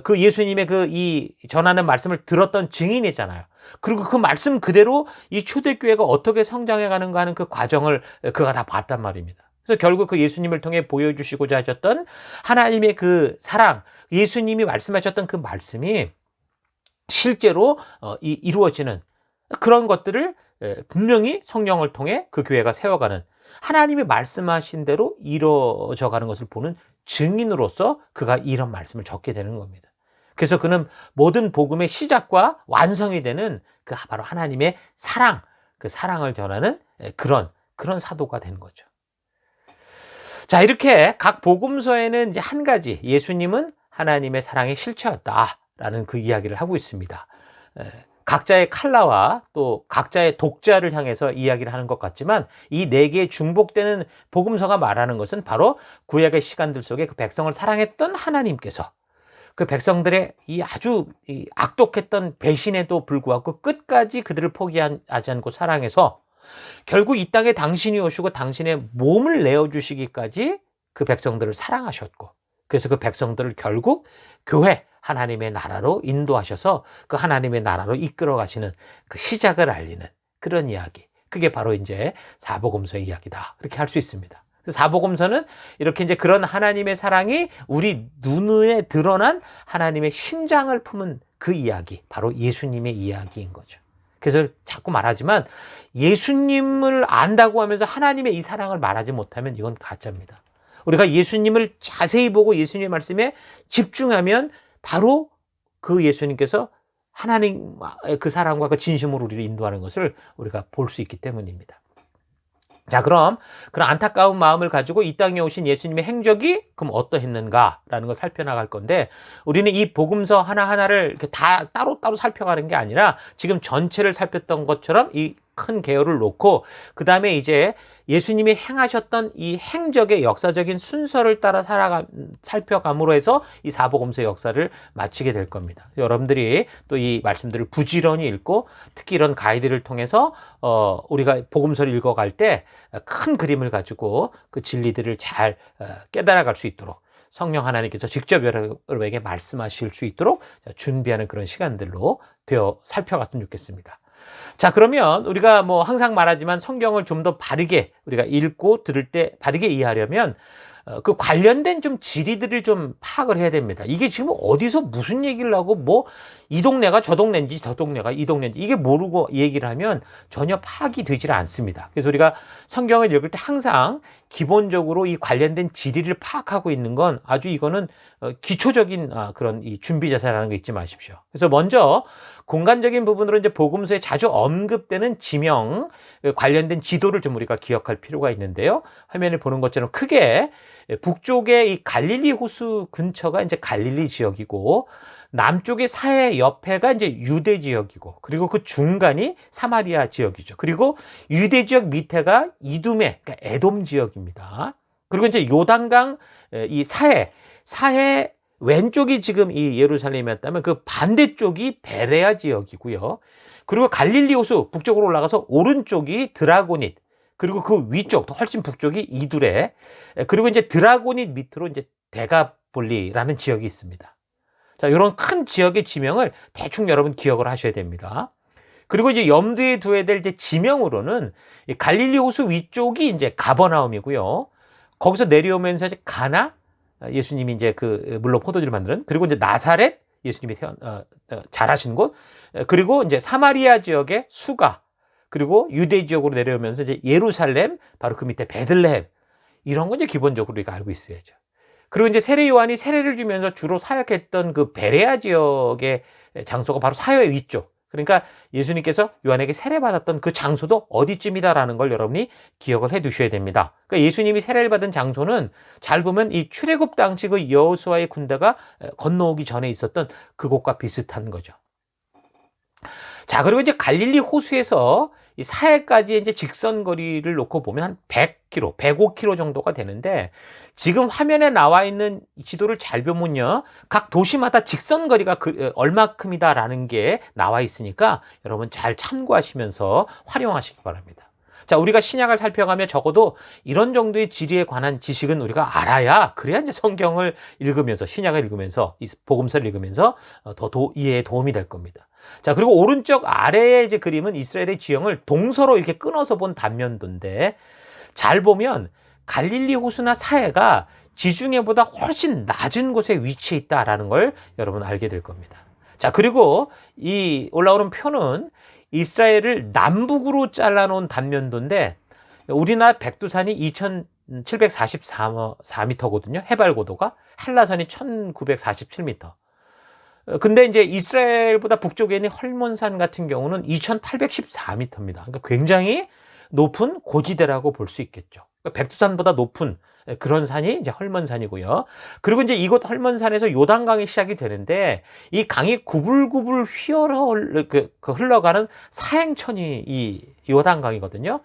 그 예수님의 그 이 전하는 말씀을 들었던 증인이잖아요. 그리고 그 말씀 그대로 이 초대교회가 어떻게 성장해 가는가 하는 그 과정을 그가 다 봤단 말입니다. 그래서 결국 그 예수님을 통해 보여주시고자 하셨던 하나님의 그 사랑, 예수님이 말씀하셨던 그 말씀이 실제로 이루어지는 그런 것들을 분명히 성령을 통해 그 교회가 세워가는 하나님이 말씀하신 대로 이루어져가는 것을 보는 증인으로서 그가 이런 말씀을 적게 되는 겁니다. 그래서 그는 모든 복음의 시작과 완성이 되는 그 바로 하나님의 사랑, 그 사랑을 전하는 그런 사도가 되는 거죠. 자, 이렇게 각 복음서에는 이제 한 가지 예수님은 하나님의 사랑의 실체였다라는 그 이야기를 하고 있습니다. 각자의 칼라와 또 각자의 독자를 향해서 이야기를 하는 것 같지만 이 네 개의 중복되는 복음서가 말하는 것은 바로 구약의 시간들 속에 그 백성을 사랑했던 하나님께서 그 백성들의 이 아주 악독했던 배신에도 불구하고 끝까지 그들을 포기하지 않고 사랑해서 결국 이 땅에 당신이 오시고 당신의 몸을 내어주시기까지 그 백성들을 사랑하셨고 그래서 그 백성들을 결국 교회 하나님의 나라로 인도하셔서 그 하나님의 나라로 이끌어 가시는 그 시작을 알리는 그런 이야기. 그게 바로 이제 사복음서의 이야기다. 그렇게 할 수 있습니다. 사복음서는 이렇게 이제 그런 하나님의 사랑이 우리 눈에 드러난 하나님의 심장을 품은 그 이야기, 바로 예수님의 이야기인 거죠. 그래서 자꾸 말하지만 예수님을 안다고 하면서 하나님의 이 사랑을 말하지 못하면 이건 가짜입니다. 우리가 예수님을 자세히 보고 예수님의 말씀에 집중하면 바로 그 예수님께서 하나님 그 사랑과 그 진심으로 우리를 인도하는 것을 우리가 볼 수 있기 때문입니다. 자, 그럼 그런 안타까운 마음을 가지고 이 땅에 오신 예수님의 행적이 그럼 어떠했는가라는 걸 살펴나갈 건데, 우리는 이 복음서 하나하나를 이렇게 다 따로따로 살펴가는 게 아니라 지금 전체를 살폈던 것처럼 이 큰 개요를 놓고 그다음에 이제 예수님이 행하셨던 이 행적의 역사적인 순서를 따라 살펴감으로 해서 이 사복음서의 역사를 마치게 될 겁니다. 여러분들이 또 이 말씀들을 부지런히 읽고 특히 이런 가이드를 통해서 우리가 복음서를 읽어갈 때 큰 그림을 가지고 그 진리들을 잘 깨달아갈 수 있도록 성령 하나님께서 직접 여러분에게 말씀하실 수 있도록 준비하는 그런 시간들로 되어 살펴갔으면 좋겠습니다. 자, 그러면 우리가 뭐 항상 말하지만 성경을 좀 더 바르게 우리가 읽고 들을 때 바르게 이해하려면 그 관련된 좀 지리들을 좀 파악을 해야 됩니다. 이게 지금 어디서 무슨 얘기를 하고 뭐 이 동네가 저 동네인지 저 동네가 이 동네인지 이게 모르고 얘기를 하면 전혀 파악이 되질 않습니다. 그래서 우리가 성경을 읽을 때 항상 기본적으로 이 관련된 지리를 파악하고 있는 건 아주 이거는 기초적인 그런 이 준비 자세라는 거 잊지 마십시오. 그래서 먼저 공간적인 부분으로 이제 복음서에 자주 언급되는 지명 관련된 지도를 좀 우리가 기억할 필요가 있는데요. 화면을 보는 것처럼 크게 북쪽의 이 갈릴리 호수 근처가 이제 갈릴리 지역이고, 남쪽의 사해 옆에가 이제 유대 지역이고, 그리고 그 중간이 사마리아 지역이죠. 그리고 유대 지역 밑에가 이두메, 그러니까 에돔 지역입니다. 그리고 이제 요단강 이 사해 왼쪽이 지금 이 예루살렘이었다면 그 반대쪽이 베레아 지역이고요. 그리고 갈릴리 호수 북쪽으로 올라가서 오른쪽이 드라고닛, 그리고 그 위쪽, 더 훨씬 북쪽이 이두레, 그리고 이제 드라고닛 밑으로 이제 데가볼리라는 지역이 있습니다. 자, 이런 큰 지역의 지명을 대충 여러분 기억을 하셔야 됩니다. 그리고 이제 염두에 두어야 될 이제 지명으로는 이 갈릴리 호수 위쪽이 이제 가버나움이고요. 거기서 내려오면서 이제 가나, 예수님이 이제 물로 포도주를 만드는, 그리고 이제 나사렛, 예수님이 자라신 곳, 그리고 이제 사마리아 지역의 수가, 그리고 유대 지역으로 내려오면서 이제 예루살렘, 바로 그 밑에 베들레헴, 이런 건 이제 기본적으로 우리가 알고 있어야죠. 그리고 이제 세례 요한이 세례를 주면서 주로 사역했던 그 베레아 지역의 장소가 바로 사회 위쪽. 그러니까 예수님께서 요한에게 세례받았던 그 장소도 어디쯤이다라는 걸 여러분이 기억을 해 두셔야 됩니다. 그러니까 예수님이 세례를 받은 장소는 잘 보면 이 출애굽 당시 그 여호수아의 군대가 건너오기 전에 있었던 그곳과 비슷한 거죠. 자, 그리고 이제 갈릴리 호수에서 이 사해까지 이제 직선 거리를 놓고 보면 한 100km, 105km 정도가 되는데, 지금 화면에 나와 있는 지도를 잘 보면요, 각 도시마다 직선 거리가 얼마큼이다라는 게 나와 있으니까 여러분 잘 참고하시면서 활용하시기 바랍니다. 자, 우리가 신약을 살펴가며 적어도 이런 정도의 지리에 관한 지식은 우리가 알아야, 그래야 이제 성경을 읽으면서, 신약을 읽으면서, 이 복음서를 읽으면서 더 이해에 도움이 될 겁니다. 자, 그리고 오른쪽 아래의 이제 그림은 이스라엘의 지형을 동서로 이렇게 끊어서 본 단면도인데, 잘 보면 갈릴리 호수나 사해가 지중해보다 훨씬 낮은 곳에 위치해 있다라는 걸 여러분 알게 될 겁니다. 자, 그리고 이 올라오는 표는 이스라엘을 남북으로 잘라놓은 단면도인데, 우리나라 백두산이 2744m거든요. 해발 고도가. 한라산이 1947m. 근데 이제 이스라엘보다 북쪽에 있는 헐몬산 같은 경우는 2814m입니다. 그러니까 굉장히 높은 고지대라고 볼 수 있겠죠. 그러니까 백두산보다 높은 그런 산이 이제 헐몬산이고요. 그리고 이제 이곳 헐몬산에서 요단강이 시작이 되는데, 이 강이 구불구불 흘러가는 사행천이 이 요단강이거든요.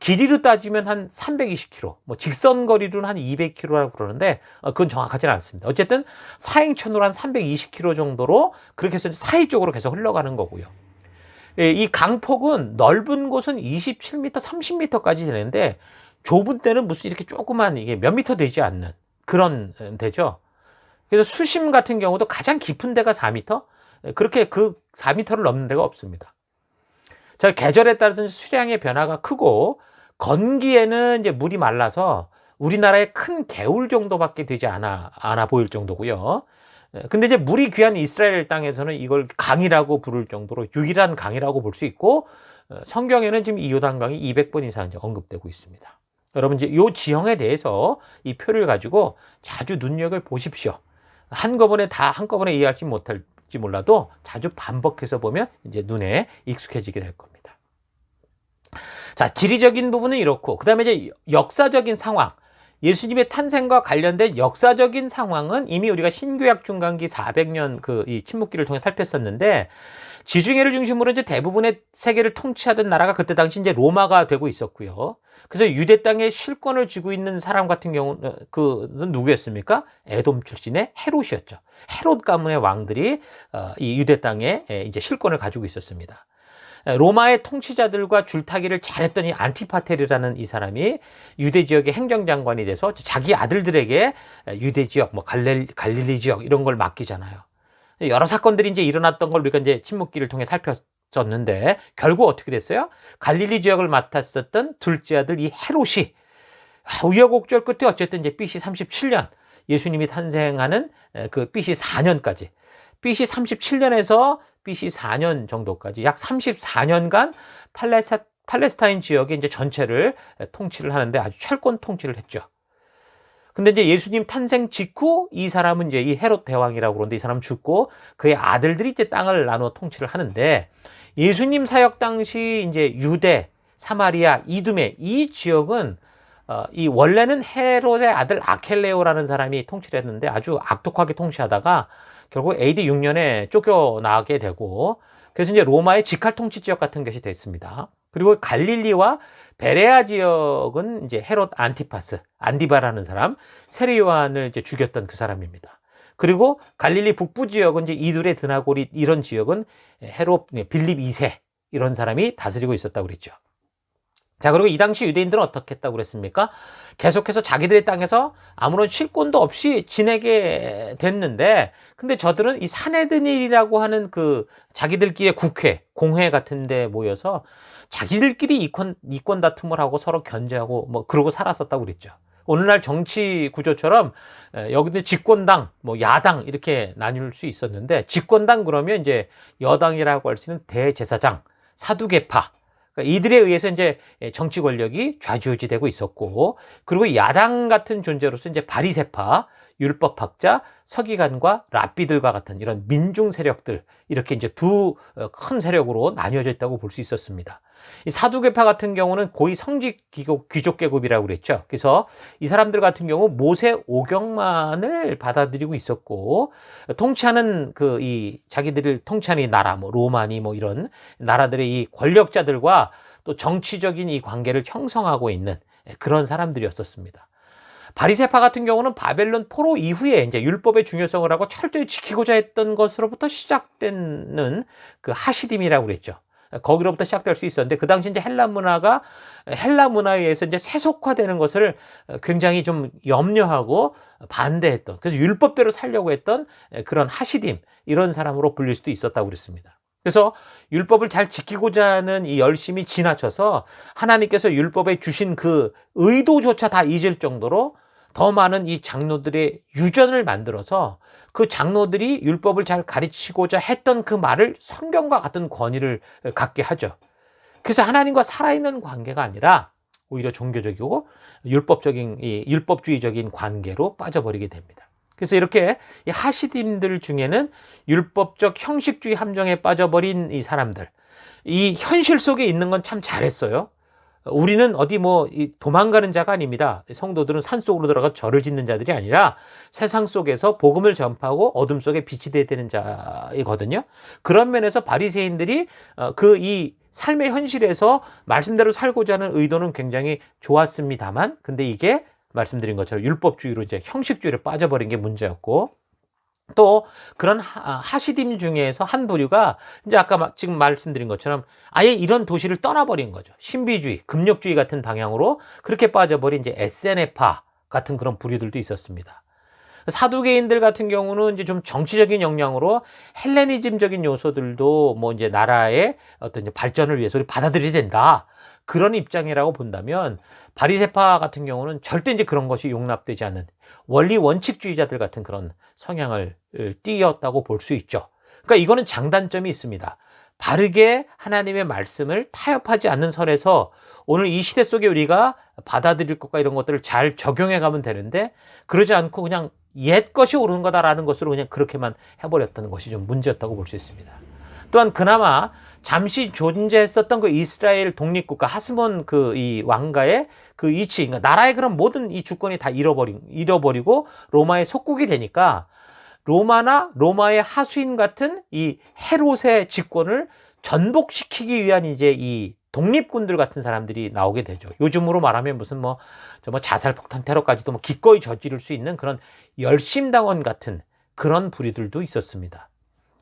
길이로 따지면 한 320km, 뭐 직선 거리로는 한 200km라고 그러는데 그건 정확하지는 않습니다. 어쨌든 사행천으로 한 320km 정도로 그렇게 해서 사해 쪽으로 계속 흘러가는 거고요. 이 강폭은 넓은 곳은 27m, 30m까지 되는데, 좁은 데는 무슨 이렇게 조그만 이게 몇 미터 되지 않는 그런 데죠. 그래서 수심 같은 경우도 가장 깊은 데가 4m, 그렇게 그 4m를 넘는 데가 없습니다. 자, 계절에 따라서 수량의 변화가 크고, 건기에는 이제 물이 말라서 우리나라의 큰 개울 정도밖에 되지 않아 보일 정도고요. 근데 이제 물이 귀한 이스라엘 땅에서는 이걸 강이라고 부를 정도로 유일한 강이라고 볼 수 있고, 성경에는 지금 이 요단강이 200번 이상 이제 언급되고 있습니다. 여러분 이제 이 지형에 대해서 이 표를 가지고 자주 눈여겨 보십시오. 한꺼번에 이해할지 못할지 몰라도 자주 반복해서 보면 이제 눈에 익숙해지게 될 겁니다. 자, 지리적인 부분은 이렇고, 그 다음에 이제 역사적인 상황. 예수님의 탄생과 관련된 역사적인 상황은 이미 우리가 신구약 중간기 400년 이 침묵기를 통해 살폈었는데, 지중해를 중심으로 이제 대부분의 세계를 통치하던 나라가 그때 당시 이제 로마가 되고 있었고요. 그래서 유대 땅에 실권을 쥐고 있는 사람 같은 경우는 그는 누구였습니까? 에돔 출신의 헤롯이었죠. 헤롯 가문의 왕들이 이 유대 땅에 이제 실권을 가지고 있었습니다. 로마의 통치자들과 줄타기를 잘했던 이 안티파테르라는 이 사람이 유대 지역의 행정장관이 돼서 자기 아들들에게 유대 지역, 뭐 갈릴리 지역 이런 걸 맡기잖아요. 여러 사건들이 이제 일어났던 걸 우리가 이제 침묵기를 통해 살폈었는데, 결국 어떻게 됐어요? 갈릴리 지역을 맡았었던 둘째 아들 이 헤롯이 우여곡절 끝에 어쨌든 이제 BC 37년 예수님이 탄생하는 그 BC 4년까지, BC 37년에서 BC 4년 정도까지 약 34년간 팔레스타인 지역의 이제 전체를 통치를 하는데 아주 철권 통치를 했죠. 근데 이제 예수님 탄생 직후 이 사람은 이제 이 헤롯 대왕이라고 그러는데, 이 사람은 죽고 그의 아들들이 이제 땅을 나누어 통치를 하는데, 예수님 사역 당시 이제 유대, 사마리아, 이두메 이 지역은 이 원래는 헤롯의 아들 아켈레오라는 사람이 통치를 했는데 아주 악독하게 통치하다가 결국 AD 6년에 쫓겨나게 되고, 그래서 이제 로마의 직할 통치 지역 같은 것이 됐습니다. 그리고 갈릴리와 베레아 지역은 이제 헤롯 안디바라는 사람, 세례 요한을 이제 죽였던 그 사람입니다. 그리고 갈릴리 북부 지역은 이제 이두레 드나고리 이런 지역은 헤롯 빌립 2세 이런 사람이 다스리고 있었다고 그랬죠. 자, 그리고 이 당시 유대인들은 어떻게 했다고 그랬습니까? 계속해서 자기들의 땅에서 아무런 실권도 없이 지내게 됐는데, 근데 저들은 이 사내드닐이라고 하는 그 자기들끼리의 국회, 공회 같은 데 모여서 자기들끼리 이권 다툼을 하고 서로 견제하고 뭐 그러고 살았었다고 그랬죠. 오늘날 정치 구조처럼 여기도 집권당, 뭐 야당 이렇게 나뉠 수 있었는데, 집권당 그러면 이제 여당이라고 할 수 있는 대제사장, 사두개파, 이들에 의해서 이제 정치 권력이 좌지우지되고 있었고, 그리고 야당 같은 존재로서 이제 바리새파, 율법학자, 서기관과 랍비들과 같은 이런 민중 세력들, 이렇게 이제 두 큰 세력으로 나뉘어져 있다고 볼 수 있었습니다. 이 사두개파 같은 경우는 고위 성직 귀족 계급이라고 그랬죠. 그래서 이 사람들 같은 경우 모세 오경만을 받아들이고 있었고, 통치하는 이 자기들을 통치하는 이 나라, 뭐 로마니 뭐 이런 나라들의 이 권력자들과 또 정치적인 이 관계를 형성하고 있는 그런 사람들이었었습니다. 바리새파 같은 경우는 바벨론 포로 이후에 이제 율법의 중요성을 하고 철저히 지키고자 했던 것으로부터 시작되는 그 하시딤이라고 그랬죠. 거기로부터 시작될 수 있었는데, 그 당시 이제 헬라 문화에 의해서 이제 세속화되는 것을 굉장히 좀 염려하고 반대했던, 그래서 율법대로 살려고 했던 그런 하시딤, 이런 사람으로 불릴 수도 있었다고 그랬습니다. 그래서 율법을 잘 지키고자 하는 이 열심이 지나쳐서 하나님께서 율법에 주신 그 의도조차 다 잊을 정도로 더 많은 이 장로들의 유전을 만들어서 그 장로들이 율법을 잘 가르치고자 했던 그 말을 성경과 같은 권위를 갖게 하죠. 그래서 하나님과 살아있는 관계가 아니라 오히려 종교적이고 율법주의적인 관계로 빠져버리게 됩니다. 그래서 이렇게 이 하시딤들 중에는 율법적 형식주의 함정에 빠져버린 이 사람들, 이 현실 속에 있는 건 참 잘했어요. 우리는 어디 도망가는 자가 아닙니다. 성도들은 산속으로 들어가 절을 짓는 자들이 아니라 세상 속에서 복음을 전파하고 어둠 속에 빛이 되어야 되는 자이거든요. 그런 면에서 바리새인들이 이 삶의 현실에서 말씀대로 살고자 하는 의도는 굉장히 좋았습니다만, 근데 이게 말씀드린 것처럼 율법주의로 이제 형식주의로 빠져버린 게 문제였고, 또 그런 하시딤 중에서 한 부류가 이제 아까 지금 말씀드린 것처럼 아예 이런 도시를 떠나버린 거죠. 신비주의, 금욕주의 같은 방향으로 그렇게 빠져버린 이제 에세네파 같은 그런 부류들도 있었습니다. 사두개인들 같은 경우는 이제 좀 정치적인 역량으로 헬레니즘적인 요소들도 뭐 이제 나라의 어떤 이제 발전을 위해서 받아들여야 된다, 그런 입장이라고 본다면, 바리새파 같은 경우는 절대 이제 그런 것이 용납되지 않는 원리 원칙주의자들 같은 그런 성향을 띠었다고 볼 수 있죠. 그러니까 이거는 장단점이 있습니다. 바르게 하나님의 말씀을 타협하지 않는 선에서 오늘 이 시대 속에 우리가 받아들일 것과 이런 것들을 잘 적용해 가면 되는데, 그러지 않고 그냥 옛 것이 옳은 거다라는 것으로 그냥 그렇게만 해버렸다는 것이 좀 문제였다고 볼 수 있습니다. 또한 그나마 잠시 존재했었던 그 이스라엘 독립국가 하스몬 그 이 왕가의 그 위치, 그러니까 나라의 그런 모든 이 주권이 다 잃어버리고 로마의 속국이 되니까 로마나 로마의 하수인 같은 이 헤롯의 집권을 전복시키기 위한 이제 이 독립군들 같은 사람들이 나오게 되죠. 요즘으로 말하면 무슨 저 자살 폭탄 테러까지도 기꺼이 저지를 수 있는 그런 열심당원 같은 그런 부류들도 있었습니다.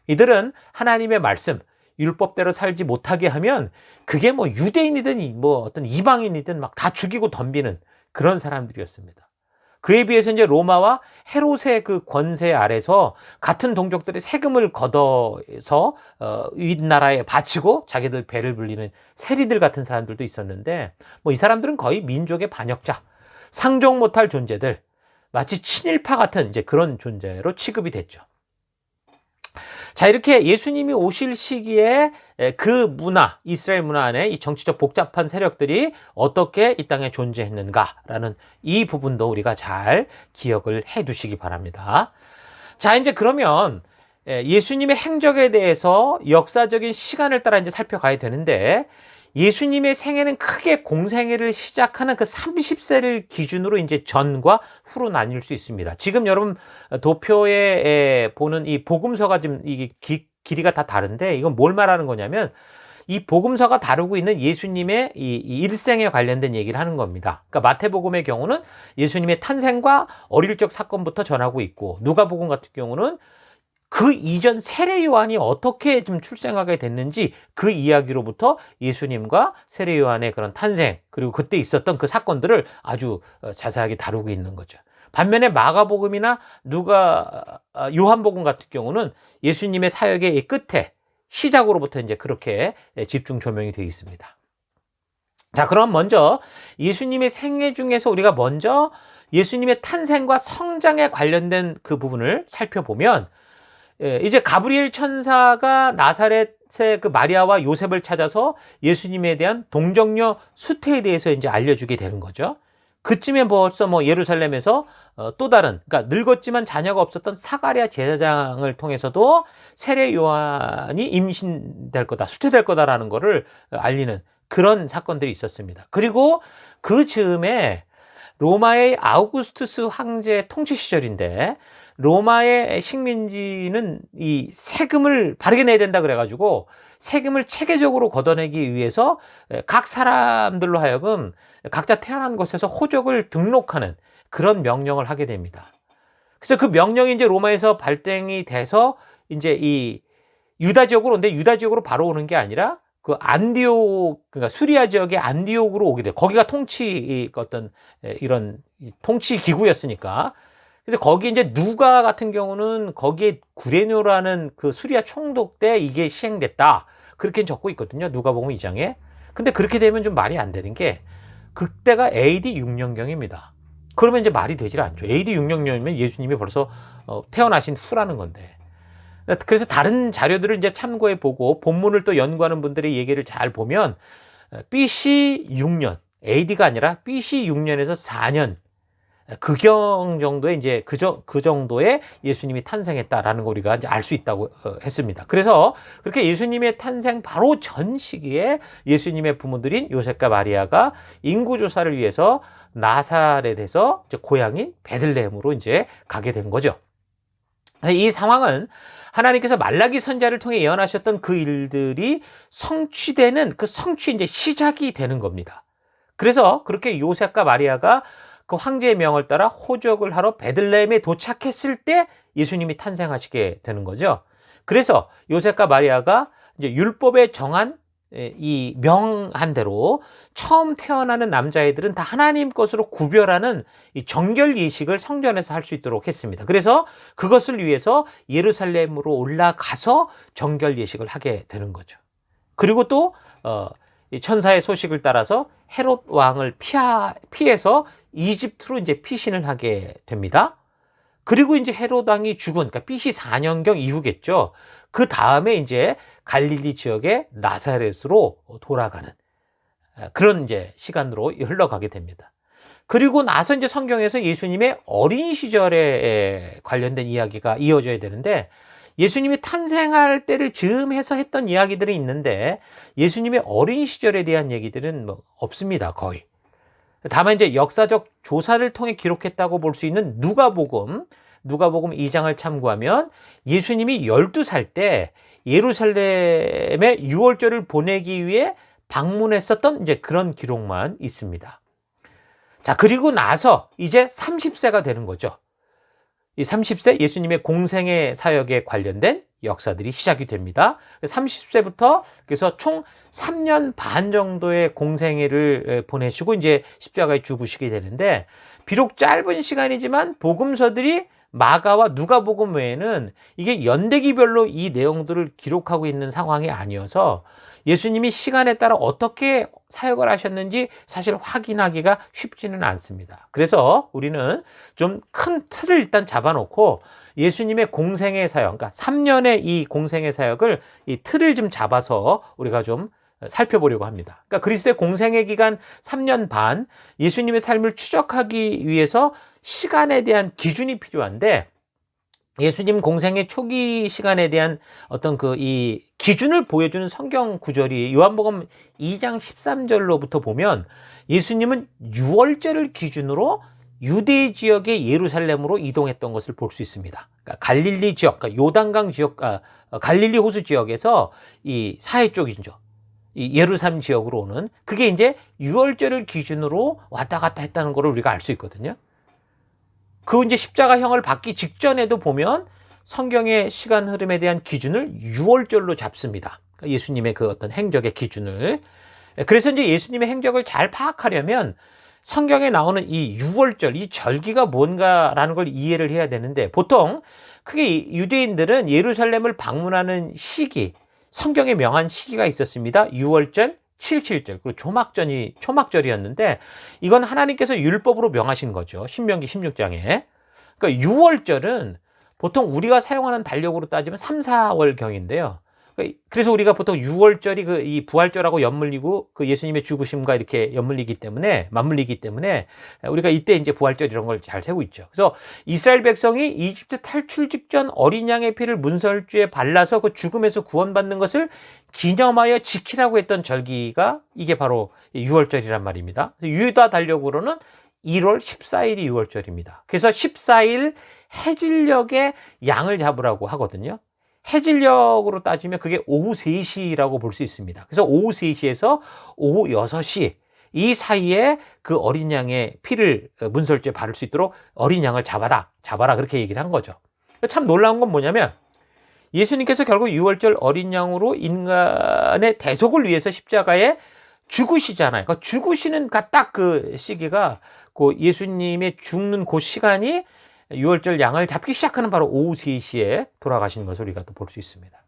이들은 하나님의 말씀, 율법대로 살지 못하게 하면 그게 유대인이든 어떤 이방인이든 막 다 죽이고 덤비는 그런 사람들이었습니다. 그에 비해서 이제 로마와 헤롯의 그 권세 아래서 같은 동족들이 세금을 걷어서 윗나라에 바치고 자기들 배를 불리는 세리들 같은 사람들도 있었는데 이 사람들은 거의 민족의 반역자, 상종 못할 존재들, 마치 친일파 같은 이제 그런 존재로 취급이 됐죠. 자, 이렇게 예수님이 오실 시기에 그 문화, 이스라엘 문화 안에 이 정치적 복잡한 세력들이 어떻게 이 땅에 존재했는가라는 이 부분도 우리가 잘 기억을 해 두시기 바랍니다. 자, 이제 그러면 예수님의 행적에 대해서 역사적인 시간을 따라 이제 살펴가야 되는데 예수님의 생애는 크게 공생애를 시작하는 그 30세를 기준으로 이제 전과 후로 나뉠 수 있습니다. 지금 여러분 도표에 보는 이 복음서가 지금 이 길이가 다 다른데 이건 뭘 말하는 거냐면 이 복음서가 다루고 있는 예수님의 이 일생에 관련된 얘기를 하는 겁니다. 그러니까 마태복음의 경우는 예수님의 탄생과 어릴 적 사건부터 전하고 있고 누가복음 같은 경우는 그 이전 세례 요한이 어떻게 좀 출생하게 됐는지 그 이야기로부터 예수님과 세례 요한의 그런 탄생 그리고 그때 있었던 그 사건들을 아주 자세하게 다루고 있는 거죠. 반면에 마가복음이나 요한복음 같은 경우는 예수님의 사역의 끝에 시작으로부터 이제 그렇게 집중 조명이 되어 있습니다. 자, 그럼 먼저 예수님의 생애 중에서 우리가 먼저 예수님의 탄생과 성장에 관련된 그 부분을 살펴보면 이제 가브리엘 천사가 나사렛의 그 마리아와 요셉을 찾아서 예수님에 대한 동정녀 수태에 대해서 이제 알려주게 되는 거죠. 그쯤에 벌써 예루살렘에서 또 다른, 그러니까 늙었지만 자녀가 없었던 사가랴 제사장을 통해서도 세례 요한이 임신될 거다, 수태될 거다라는 거를 알리는 그런 사건들이 있었습니다. 그리고 그 즈음에 로마의 아우구스투스 황제 통치 시절인데 로마의 식민지는 이 세금을 바르게 내야 된다 그래가지고 세금을 체계적으로 걷어내기 위해서 각 사람들로 하여금 각자 태어난 곳에서 호적을 등록하는 그런 명령을 하게 됩니다. 그래서 그 명령이 이제 로마에서 발행이 돼서 이제 이 유다 지역으로 오는데 유다 지역으로 바로 오는 게 아니라 그 안디옥, 그러니까 수리아 지역의 안디옥으로 오게 돼요. 거기가 어떤 이런 통치 기구였으니까. 그래서 거기 이제 누가 같은 경우는 거기에 구레뇨라는 그 수리아 총독 때 이게 시행됐다. 그렇게 적고 있거든요. 누가복음 2장에. 근데 그렇게 되면 좀 말이 안 되는 게 그때가 AD 6년경입니다. 그러면 이제 말이 되질 않죠. AD 6년경이면 예수님이 벌써 태어나신 후라는 건데. 그래서 다른 자료들을 이제 참고해 보고 본문을 또 연구하는 분들의 얘기를 잘 보면 BC 6년, AD가 아니라 BC 6년에서 4년 그경 정도에 이제 그 정도에 예수님이 탄생했다라는 거 우리가 이제 알 수 있다고 했습니다. 그래서 그렇게 예수님의 탄생 바로 전 시기에 예수님의 부모들인 요셉과 마리아가 인구 조사를 위해서 나사렛에서 이제 고향인 베들레헴으로 이제 가게 된 거죠. 이 상황은 하나님께서 말라기 선지자를 통해 예언하셨던 그 일들이 성취되는 그 성취 이제 시작이 되는 겁니다. 그래서 그렇게 요셉과 마리아가 그 황제의 명을 따라 호적을 하러 베들레헴에 도착했을 때 예수님이 탄생하시게 되는 거죠. 그래서 요셉과 마리아가 이제 율법에 정한 이 명한 대로 처음 태어나는 남자애들은 다 하나님 것으로 구별하는 이 정결 예식을 성전에서 할 수 있도록 했습니다. 그래서 그것을 위해서 예루살렘으로 올라가서 정결 예식을 하게 되는 거죠. 그리고 또 이 천사의 소식을 따라서 헤롯 왕을 피해서 이집트로 이제 피신을 하게 됩니다. 그리고 이제 헤롯 왕이 죽은, 그러니까 BC 4년경 이후겠죠. 그 다음에 이제 갈릴리 지역의 나사렛으로 돌아가는 그런 이제 시간으로 흘러가게 됩니다. 그리고 나서 이제 성경에서 예수님의 어린 시절에 관련된 이야기가 이어져야 되는데 예수님이 탄생할 때를 즈음해서 했던 이야기들이 있는데 예수님의 어린 시절에 대한 얘기들은 뭐 없습니다, 거의. 다만 이제 역사적 조사를 통해 기록했다고 볼 수 있는 누가복음 2장을 참고하면 예수님이 12살 때 예루살렘에 유월절을 보내기 위해 방문했었던 이제 그런 기록만 있습니다. 자, 그리고 나서 이제 30세가 되는 거죠. 이 30세 예수님의 공생애 사역에 관련된 역사들이 시작이 됩니다. 30세부터 그래서 총 3년 반 정도의 공생애를 보내시고 이제 십자가에 죽으시게 되는데, 비록 짧은 시간이지만 복음서들이 마가와 누가복음 외에는 이게 연대기별로 이 내용들을 기록하고 있는 상황이 아니어서 예수님이 시간에 따라 어떻게 사역을 하셨는지 사실 확인하기가 쉽지는 않습니다. 그래서 우리는 좀 큰 틀을 일단 잡아놓고 예수님의 공생애 사역, 그러니까 3년의 이 공생애 사역을 이 틀을 좀 잡아서 우리가 좀 살펴보려고 합니다. 그러니까 그리스도의 공생애 기간 3년 반, 예수님의 삶을 추적하기 위해서 시간에 대한 기준이 필요한데, 예수님 공생의 초기 시간에 대한 어떤 이 기준을 보여주는 성경 구절이 요한복음 2장 13절로부터 보면 예수님은 유월절을 기준으로 유대 지역의 예루살렘으로 이동했던 것을 볼 수 있습니다. 그러니까 갈릴리 지역, 그러니까 요단강 지역, 갈릴리 호수 지역에서 이 사해 쪽이죠. 이 예루살렘 지역으로 오는, 그게 이제 유월절을 기준으로 왔다 갔다 했다는 걸 우리가 알 수 있거든요. 그 이제 십자가형을 받기 직전에도 보면 성경의 시간 흐름에 대한 기준을 유월절로 잡습니다. 예수님의 그 어떤 행적의 기준을. 그래서 이제 예수님의 행적을 잘 파악하려면 성경에 나오는 이 유월절, 이 절기가 뭔가라는 걸 이해를 해야 되는데, 보통 크게 유대인들은 예루살렘을 방문하는 시기, 성경에 명한 시기가 있었습니다. 유월절, 7.7절, 그리고 초막절이었는데, 이건 하나님께서 율법으로 명하신 거죠. 신명기 16장에. 그러니까 유월절은 보통 우리가 사용하는 달력으로 따지면 3, 4월경인데요. 그래서 우리가 보통 유월절이 이 부활절하고 맞물리고 그 예수님의 죽으심과 이렇게 맞물리기 때문에 우리가 이때 이제 부활절 이런 걸 잘 세고 있죠. 그래서 이스라엘 백성이 이집트 탈출 직전 어린 양의 피를 문설주에 발라서 그 죽음에서 구원받는 것을 기념하여 지키라고 했던 절기가 이게 바로 유월절이란 말입니다. 유다 달력으로는 1월 14일이 유월절입니다. 그래서 14일 해질녘에 양을 잡으라고 하거든요. 해질녘으로 따지면 그게 오후 3시라고 볼 수 있습니다. 그래서 오후 3시에서 오후 6시 이 사이에 그 어린 양의 피를 문설주에 바를 수 있도록 어린 양을 잡아라 그렇게 얘기를 한 거죠. 참 놀라운 건 뭐냐면 예수님께서 결국 유월절 어린 양으로 인간의 대속을 위해서 십자가에 죽으시잖아요. 그러니까 죽으시는 딱 그 시기가 그 예수님의 죽는 그 시간이 유월절 양을 잡기 시작하는 바로 오후 3시에 돌아가시는 것을 우리가 또 볼 수 있습니다.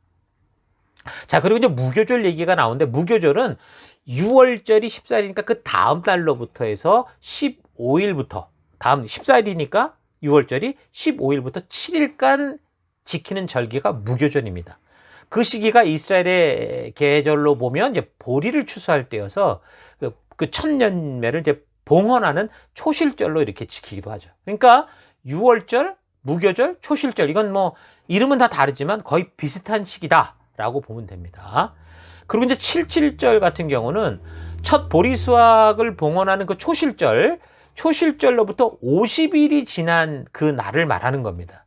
자, 그리고 이제 무교절 얘기가 나오는데, 무교절은 유월절이 14일이니까 그 다음 달로부터 해서 15일부터, 다음 14일이니까 유월절이 15일부터 7일간 지키는 절기가 무교절입니다. 그 시기가 이스라엘의 계절로 보면 이제 보리를 추수할 때여서 그 첫 열매를 이제 봉헌하는 초실절로 이렇게 지키기도 하죠. 그러니까 유월절, 무교절, 초실절, 이건 뭐 이름은 다 다르지만 거의 비슷한 시기다라고 보면 됩니다. 그리고 이제 7.7절 같은 경우는 첫 보리 수확을 봉헌하는 그 초실절로부터 50일이 지난 그 날을 말하는 겁니다.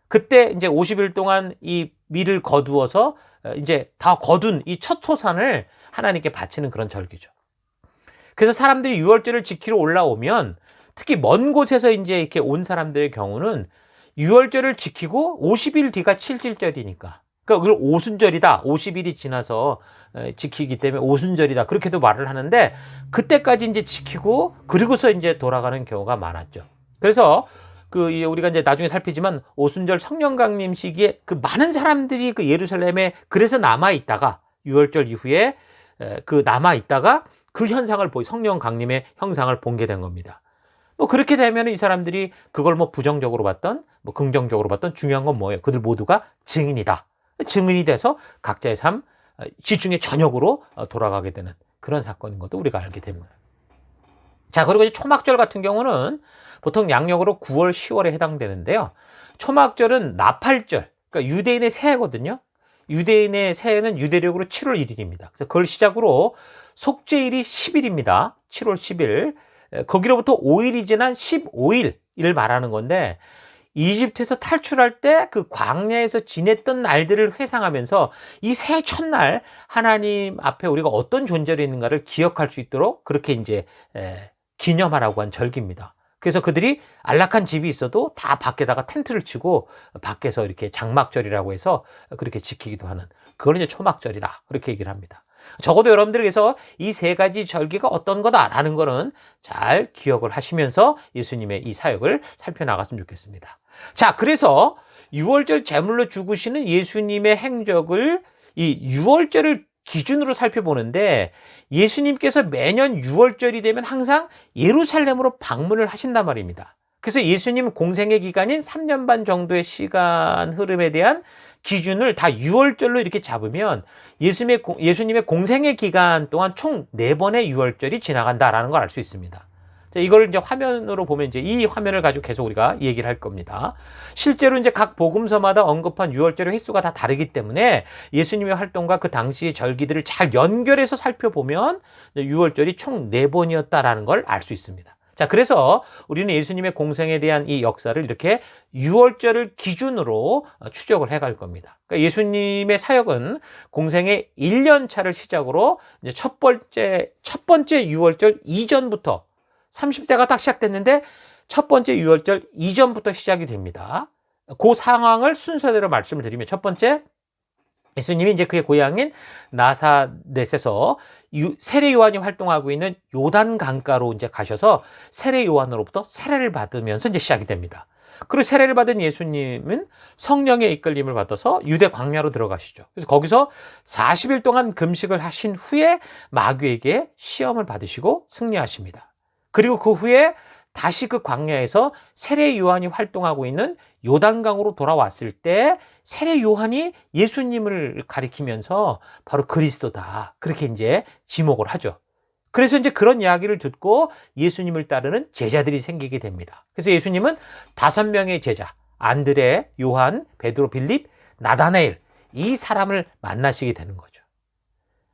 그때 이제 50일 동안 이 밀을 거두어서 이제 다 거둔 이 첫 토산을 하나님께 바치는 그런 절기죠. 그래서 사람들이 유월절을 지키러 올라오면, 특히 먼 곳에서 이제 이렇게 온 사람들의 경우는 유월절을 지키고 50일 뒤가 7.7절이니까, 그러니까 그걸 오순절이다, 50일이 지나서 지키기 때문에 오순절이다, 그렇게도 말을 하는데, 그때까지 이제 지키고 그리고서 이제 돌아가는 경우가 많았죠. 그래서 우리가 이제 나중에 살피지만 오순절 성령 강림 시기에 그 많은 사람들이 그 예루살렘에 그래서 남아 있다가 유월절 이후에 남아 있다가 그 현상을 성령 강림의 형상을 보게 된 겁니다. 뭐 그렇게 되면 이 사람들이 그걸 뭐 부정적으로 봤던 뭐 긍정적으로 봤던 중요한 건 뭐예요? 그들 모두가 증인이다. 증인이 돼서 각자의 삶 지중해 전역으로 돌아가게 되는 그런 사건인 것도 우리가 알게 됩니다. 자, 그리고 이제 초막절 같은 경우는 보통 양력으로 9월, 10월에 해당되는데요. 초막절은 나팔절, 그러니까 유대인의 새해거든요. 유대인의 새해는 유대력으로 7월 1일입니다. 그래서 그걸 시작으로 속죄일이 10일입니다. 7월 10일. 거기로부터 5일이 지난 15일을 말하는 건데 이집트에서 탈출할 때 그 광야에서 지냈던 날들을 회상하면서 이 새해 첫날 하나님 앞에 우리가 어떤 존재로 있는가를 기억할 수 있도록 그렇게 이제 기념하라고 한 절기입니다. 그래서 그들이 안락한 집이 있어도 다 밖에다가 텐트를 치고 밖에서 이렇게 장막절이라고 해서 그렇게 지키기도 하는 그걸 이제 초막절이다. 그렇게 얘기를 합니다. 적어도 여러분들께서 이 세 가지 절기가 어떤 거다라는 거는 잘 기억을 하시면서 예수님의 이 사역을 살펴나갔으면 좋겠습니다. 자, 그래서 유월절 제물로 죽으시는 예수님의 행적을 이 유월절을 기준으로 살펴보는데 예수님께서 매년 유월절이 되면 항상 예루살렘으로 방문을 하신단 말입니다. 그래서 예수님 공생의 기간인 3년 반 정도의 시간 흐름에 대한 기준을 다 유월절로 이렇게 잡으면 예수님의 공생의 기간 동안 총 4번의 유월절이 지나간다라는 걸 알 수 있습니다. 자, 이걸 이제 화면으로 보면 이제 이 화면을 가지고 계속 우리가 얘기를 할 겁니다. 실제로 이제 각 복음서마다 언급한 유월절의 횟수가 다 다르기 때문에 예수님의 활동과 그 당시의 절기들을 잘 연결해서 살펴보면 유월절이 총 4번이었다라는 걸 알 수 있습니다. 자, 그래서 우리는 예수님의 공생에 대한 이 역사를 이렇게 유월절을 기준으로 추적을 해갈 겁니다. 그러니까 예수님의 사역은 공생의 1년 차를 시작으로 이제 첫 번째 유월절 이전부터 30대가 딱 시작됐는데 첫 번째 유월절 이전부터 시작이 됩니다. 그 상황을 순서대로 말씀을 드리면 첫 번째, 예수님이 이제 그의 고향인 나사렛에서 세례 요한이 활동하고 있는 요단 강가로 이제 가셔서 세례 요한으로부터 세례를 받으면서 이제 시작이 됩니다. 그리고 세례를 받은 예수님은 성령의 이끌림을 받아서 유대 광야로 들어가시죠. 그래서 거기서 40일 동안 금식을 하신 후에 마귀에게 시험을 받으시고 승리하십니다. 그리고 그 후에 다시 그 광야에서 세례 요한이 활동하고 있는 요단강으로 돌아왔을 때 세례 요한이 예수님을 가리키면서 바로 그리스도다. 그렇게 이제 지목을 하죠. 그래서 이제 그런 이야기를 듣고 예수님을 따르는 제자들이 생기게 됩니다. 그래서 예수님은 5명의 제자, 안드레, 요한, 베드로, 빌립, 나다나엘, 이 사람을 만나시게 되는 거죠.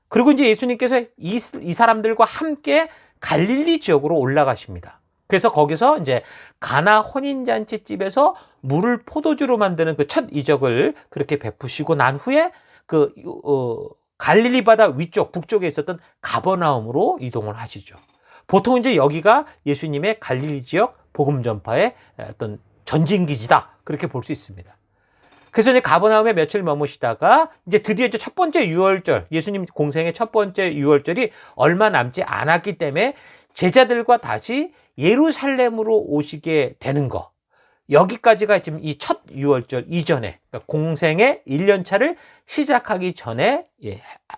그리고 이제 예수님께서 이 사람들과 함께 갈릴리 지역으로 올라가십니다. 그래서 거기서 이제 가나 혼인잔치 집에서 물을 포도주로 만드는 그 첫 이적을 그렇게 베푸시고 난 후에 갈릴리 바다 위쪽 북쪽에 있었던 가버나움으로 이동을 하시죠. 보통 이제 여기가 예수님의 갈릴리 지역 복음 전파의 어떤 전진기지다 그렇게 볼 수 있습니다. 그래서 이제 가버나움에 며칠 머무시다가 이제 드디어 이제 첫 번째 유월절, 예수님 공생의 첫 번째 유월절이 얼마 남지 않았기 때문에 제자들과 다시 예루살렘으로 오시게 되는 거. 여기까지가 지금 이 첫 유월절 이전에, 그러니까 공생의 1년차를 시작하기 전에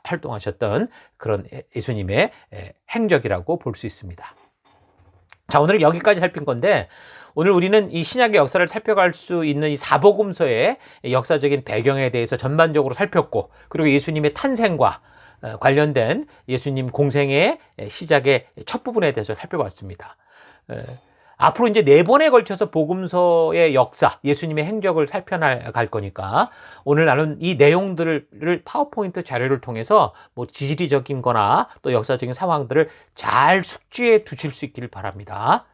활동하셨던 그런 예수님의 행적이라고 볼 수 있습니다. 자, 오늘 여기까지 살핀 건데, 오늘 우리는 이 신약의 역사를 살펴갈 수 있는 이 사복음서의 역사적인 배경에 대해서 전반적으로 살폈고, 그리고 예수님의 탄생과 관련된 예수님 공생의 시작의 첫 부분에 대해서 살펴봤습니다. 앞으로 이제 4번에 걸쳐서 복음서의 역사, 예수님의 행적을 살펴갈 거니까 오늘 나눈 이 내용들을 파워포인트 자료를 통해서 뭐 지리적인 거나 또 역사적인 상황들을 잘 숙지해 두실 수 있기를 바랍니다.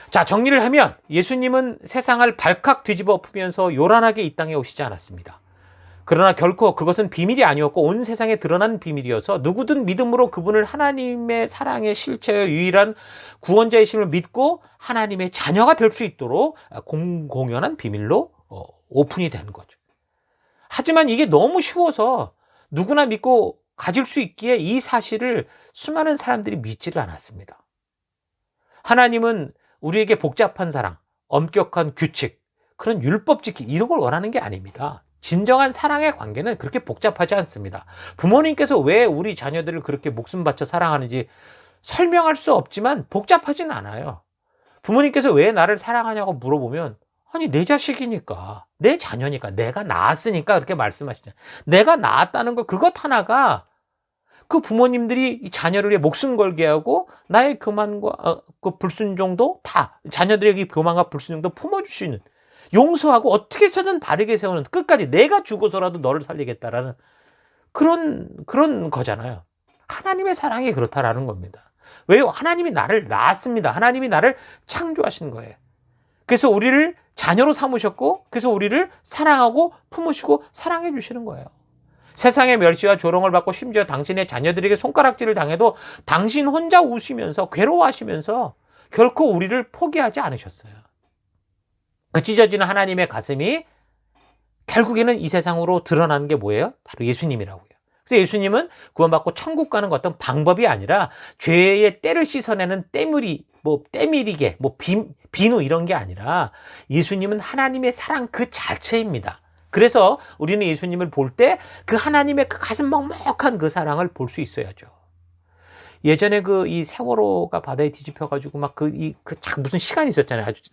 자, 정리를 하면 예수님은 세상을 발칵 뒤집어 엎으면서 요란하게 이 땅에 오시지 않았습니다. 그러나 결코 그것은 비밀이 아니었고 온 세상에 드러난 비밀이어서 누구든 믿음으로 그분을 하나님의 사랑의 실체여 유일한 구원자이심을 믿고 하나님의 자녀가 될 수 있도록 공연한 비밀로 오픈이 되는 거죠. 하지만 이게 너무 쉬워서 누구나 믿고 가질 수 있기에 이 사실을 수많은 사람들이 믿지를 않았습니다. 하나님은 우리에게 복잡한 사랑, 엄격한 규칙, 그런 율법 지키 이런 걸 원하는 게 아닙니다. 진정한 사랑의 관계는 그렇게 복잡하지 않습니다. 부모님께서 왜 우리 자녀들을 그렇게 목숨 바쳐 사랑하는지 설명할 수 없지만 복잡하진 않아요. 부모님께서 왜 나를 사랑하냐고 물어보면 아니 내 자식이니까, 내 자녀니까, 내가 낳았으니까 그렇게 말씀하시잖아요. 내가 낳았다는 거 그것 하나가 그 부모님들이 이 자녀를 위해 목숨 걸게 하고 나의 교만과 그 불순종도 다 자녀들에게 교만과 불순종도 품어줄 수 있는 용서하고 어떻게 해서든 바르게 세우는, 끝까지 내가 죽어서라도 너를 살리겠다라는 그런 거잖아요. 하나님의 사랑이 그렇다라는 겁니다. 왜요? 하나님이 나를 낳았습니다. 하나님이 나를 창조하신 거예요. 그래서 우리를 자녀로 삼으셨고, 그래서 우리를 사랑하고 품으시고 사랑해 주시는 거예요. 세상의 멸시와 조롱을 받고 심지어 당신의 자녀들에게 손가락질을 당해도 당신 혼자 우시면서 괴로워하시면서 결코 우리를 포기하지 않으셨어요. 그 찢어지는 하나님의 가슴이 결국에는 이 세상으로 드러나는 게 뭐예요? 바로 예수님이라고요. 그래서 예수님은 구원받고 천국 가는 어떤 방법이 아니라 죄의 때를 씻어내는 때밀이게, 비누 이런 게 아니라 예수님은 하나님의 사랑 그 자체입니다. 그래서 우리는 예수님을 볼 때 그 하나님의 그 가슴 먹먹한 그 사랑을 볼 수 있어야죠. 예전에 이 세월호가 바다에 뒤집혀가지고 무슨 시간이 있었잖아요. 아주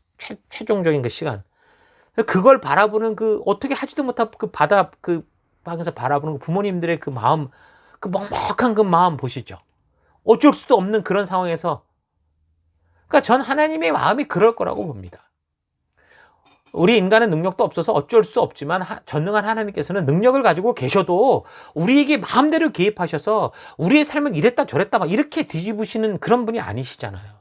최종적인 그 시간. 그걸 바라보는 어떻게 하지도 못한 바다 방에서 바라보는 부모님들의 그 마음, 그 먹먹한 그 마음 보시죠. 어쩔 수도 없는 그런 상황에서. 그러니까 전 하나님의 마음이 그럴 거라고 봅니다. 우리 인간은 능력도 없어서 어쩔 수 없지만 전능한 하나님께서는 능력을 가지고 계셔도 우리에게 마음대로 개입하셔서 우리의 삶을 이랬다 저랬다 막 이렇게 뒤집으시는 그런 분이 아니시잖아요.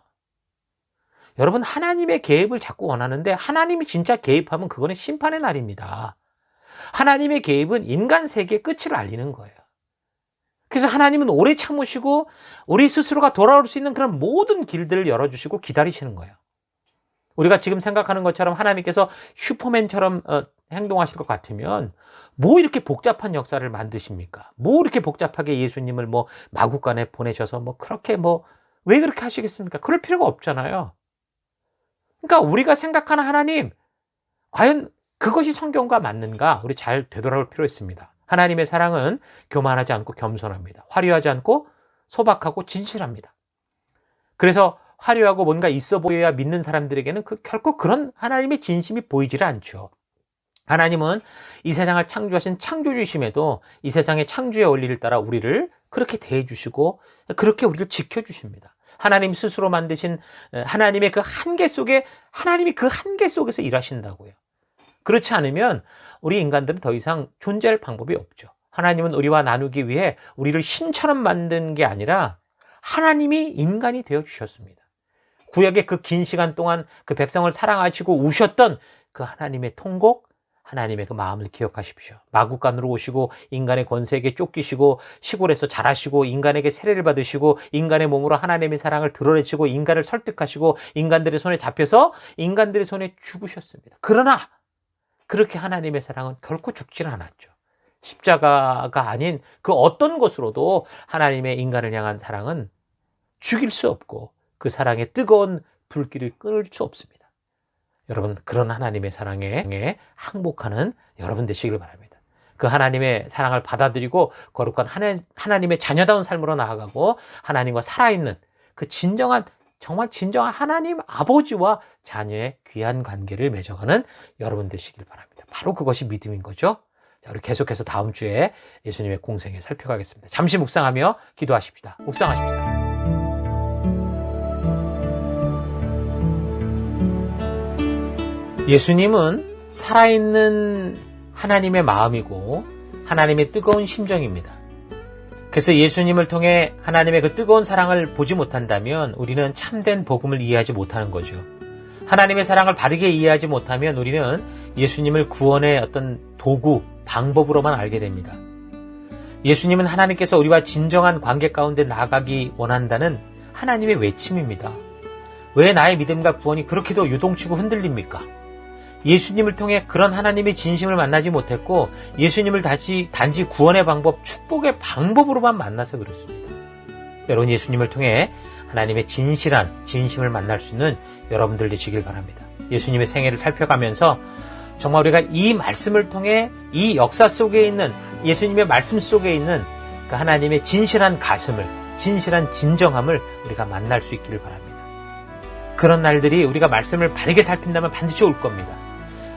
여러분, 하나님의 개입을 자꾸 원하는데 하나님이 진짜 개입하면 그거는 심판의 날입니다. 하나님의 개입은 인간 세계의 끝을 알리는 거예요. 그래서 하나님은 오래 참으시고 우리 스스로가 돌아올 수 있는 그런 모든 길들을 열어주시고 기다리시는 거예요. 우리가 지금 생각하는 것처럼 하나님께서 슈퍼맨처럼 행동하실 것 같으면 뭐 이렇게 복잡한 역사를 만드십니까? 뭐 이렇게 복잡하게 예수님을 마구간에 보내셔서 그렇게 왜 그렇게 하시겠습니까? 그럴 필요가 없잖아요. 그러니까 우리가 생각하는 하나님, 과연 그것이 성경과 맞는가? 우리 잘 되돌아볼 필요 있습니다. 하나님의 사랑은 교만하지 않고 겸손합니다. 화려하지 않고 소박하고 진실합니다. 그래서 화려하고 뭔가 있어 보여야 믿는 사람들에게는 결코 그런 하나님의 진심이 보이질 않죠. 하나님은 이 세상을 창조하신 창조주심에도 이 세상의 창조의 원리를 따라 우리를 그렇게 대해주시고 그렇게 우리를 지켜주십니다. 하나님 스스로 만드신 하나님의 그 한계 속에, 하나님이 그 한계 속에서 일하신다고요. 그렇지 않으면 우리 인간들은 더 이상 존재할 방법이 없죠. 하나님은 우리와 나누기 위해 우리를 신처럼 만든 게 아니라 하나님이 인간이 되어주셨습니다. 구약의 그 긴 시간 동안 그 백성을 사랑하시고 우셨던 그 하나님의 통곡, 하나님의 그 마음을 기억하십시오. 마구간으로 오시고 인간의 권세에게 쫓기시고 시골에서 자라시고 인간에게 세례를 받으시고 인간의 몸으로 하나님의 사랑을 드러내시고 인간을 설득하시고 인간들의 손에 잡혀서 인간들의 손에 죽으셨습니다. 그러나 그렇게 하나님의 사랑은 결코 죽질 않았죠. 십자가가 아닌 그 어떤 것으로도 하나님의 인간을 향한 사랑은 죽일 수 없고 그 사랑의 뜨거운 불길을 끊을 수 없습니다. 여러분, 그런 하나님의 사랑에 항복하는 여러분 되시길 바랍니다. 그 하나님의 사랑을 받아들이고 거룩한 하나님의 자녀다운 삶으로 나아가고 하나님과 살아있는 그 정말 진정한 하나님 아버지와 자녀의 귀한 관계를 맺어가는 여러분 되시길 바랍니다. 바로 그것이 믿음인 거죠. 자, 우리 계속해서 다음 주에 예수님의 공생애 살펴가겠습니다. 잠시 묵상하며 기도하십시다. 묵상하십시다. 예수님은 살아있는 하나님의 마음이고 하나님의 뜨거운 심정입니다. 그래서 예수님을 통해 하나님의 그 뜨거운 사랑을 보지 못한다면 우리는 참된 복음을 이해하지 못하는 거죠. 하나님의 사랑을 바르게 이해하지 못하면 우리는 예수님을 구원의 어떤 도구, 방법으로만 알게 됩니다. 예수님은 하나님께서 우리와 진정한 관계 가운데 나아가기 원한다는 하나님의 외침입니다. 왜 나의 믿음과 구원이 그렇게도 요동치고 흔들립니까? 예수님을 통해 그런 하나님의 진심을 만나지 못했고 예수님을 단지 구원의 방법, 축복의 방법으로만 만나서 그렇습니다. 여러분, 예수님을 통해 하나님의 진심을 만날 수 있는 여러분들 되시길 바랍니다. 예수님의 생애를 살펴가면서 정말 우리가 이 말씀을 통해 이 역사 속에 있는 예수님의 말씀 속에 있는 그 하나님의 진실한 가슴을, 진실한 진정함을 우리가 만날 수 있기를 바랍니다. 그런 날들이 우리가 말씀을 바르게 살핀다면 반드시 올 겁니다.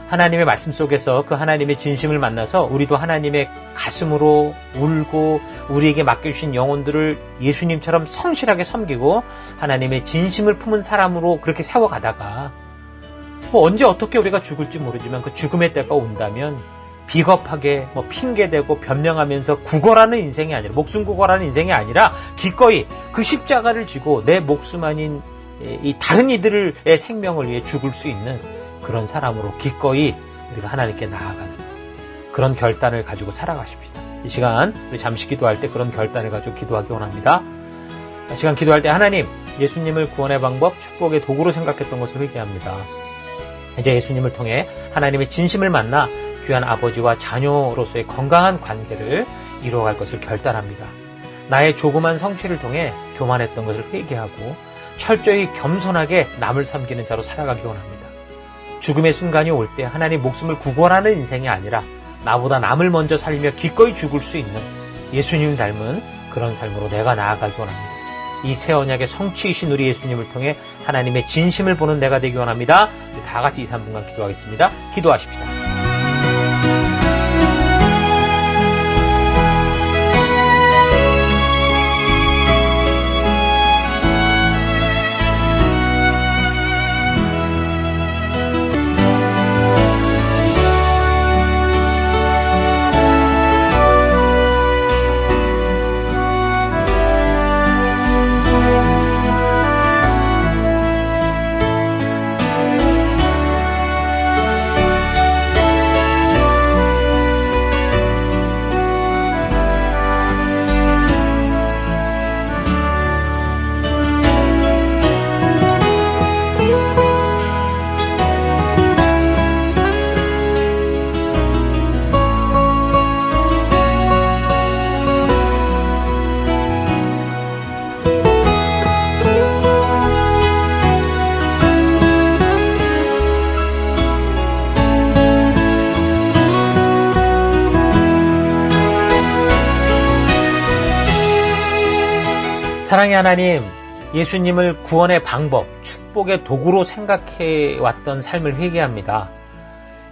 하나님의 말씀 속에서 그 하나님의 진심을 만나서 우리도 하나님의 가슴으로 울고 우리에게 맡겨주신 영혼들을 예수님처럼 성실하게 섬기고 하나님의 진심을 품은 사람으로 그렇게 세워가다가 뭐 언제 어떻게 우리가 죽을지 모르지만 그 죽음의 때가 온다면 비겁하게 뭐 핑계대고 변명하면서 구걸하는 인생이 아니라, 목숨 구걸하는 인생이 아니라 기꺼이 그 십자가를 지고 내 목숨 아닌 이 다른 이들의 생명을 위해 죽을 수 있는 그런 사람으로 기꺼이 우리가 하나님께 나아가는 그런 결단을 가지고 살아가십시다. 이 시간 우리 잠시 기도할 때 그런 결단을 가지고 기도하기 원합니다. 이 시간 기도할 때 하나님, 예수님을 구원의 방법, 축복의 도구로 생각했던 것을 회개합니다. 이제 예수님을 통해 하나님의 진심을 만나 귀한 아버지와 자녀로서의 건강한 관계를 이루어갈 것을 결단합니다. 나의 조그만 성취를 통해 교만했던 것을 회개하고 철저히 겸손하게 남을 섬기는 자로 살아가기 원합니다. 죽음의 순간이 올 때 하나님 목숨을 구걸하는 인생이 아니라 나보다 남을 먼저 살리며 기꺼이 죽을 수 있는 예수님 닮은 그런 삶으로 내가 나아가기 원합니다. 이 새 언약의 성취이신 우리 예수님을 통해 하나님의 진심을 보는 내가 되기 원합니다. 우리 다 같이 2, 3분간 기도하겠습니다. 기도하십시다. 사랑의 하나님, 예수님을 구원의 방법, 축복의 도구로 생각해왔던 삶을 회개합니다.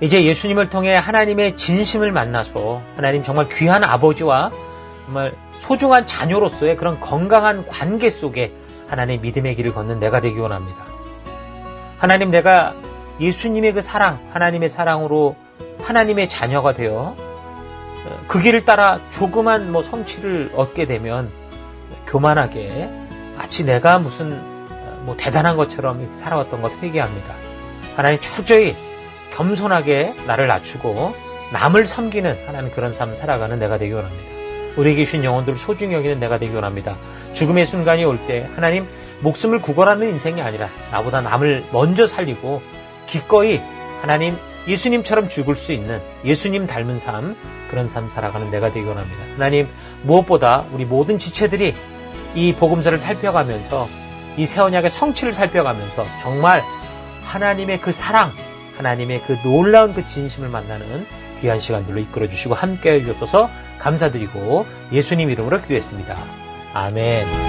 이제 예수님을 통해 하나님의 진심을 만나서 하나님 정말 귀한 아버지와 정말 소중한 자녀로서의 그런 건강한 관계 속에 하나님의 믿음의 길을 걷는 내가 되기 원합니다. 하나님, 내가 예수님의 그 사랑, 하나님의 사랑으로 하나님의 자녀가 되어 그 길을 따라 조그만 성취를 얻게 되면 교만하게 마치 내가 무슨 대단한 것처럼 살아왔던 것 회개합니다. 하나님, 철저히 겸손하게 나를 낮추고 남을 섬기는 하나님 그런 삶 살아가는 내가 되기 원합니다. 우리에게 주신 영혼들을 소중히 여기는 내가 되기 원합니다. 죽음의 순간이 올 때 하나님, 목숨을 구걸하는 인생이 아니라 나보다 남을 먼저 살리고 기꺼이 하나님 예수님처럼 죽을 수 있는 예수님 닮은 삶, 그런 삶 살아가는 내가 되기 원합니다. 하나님, 무엇보다 우리 모든 지체들이 이 복음서를 살펴가면서 이 새 언약의 성취를 살펴가면서 정말 하나님의 그 사랑, 하나님의 그 놀라운 그 진심을 만나는 귀한 시간들로 이끌어주시고 함께해 주셔서 감사드리고 예수님 이름으로 기도했습니다. 아멘.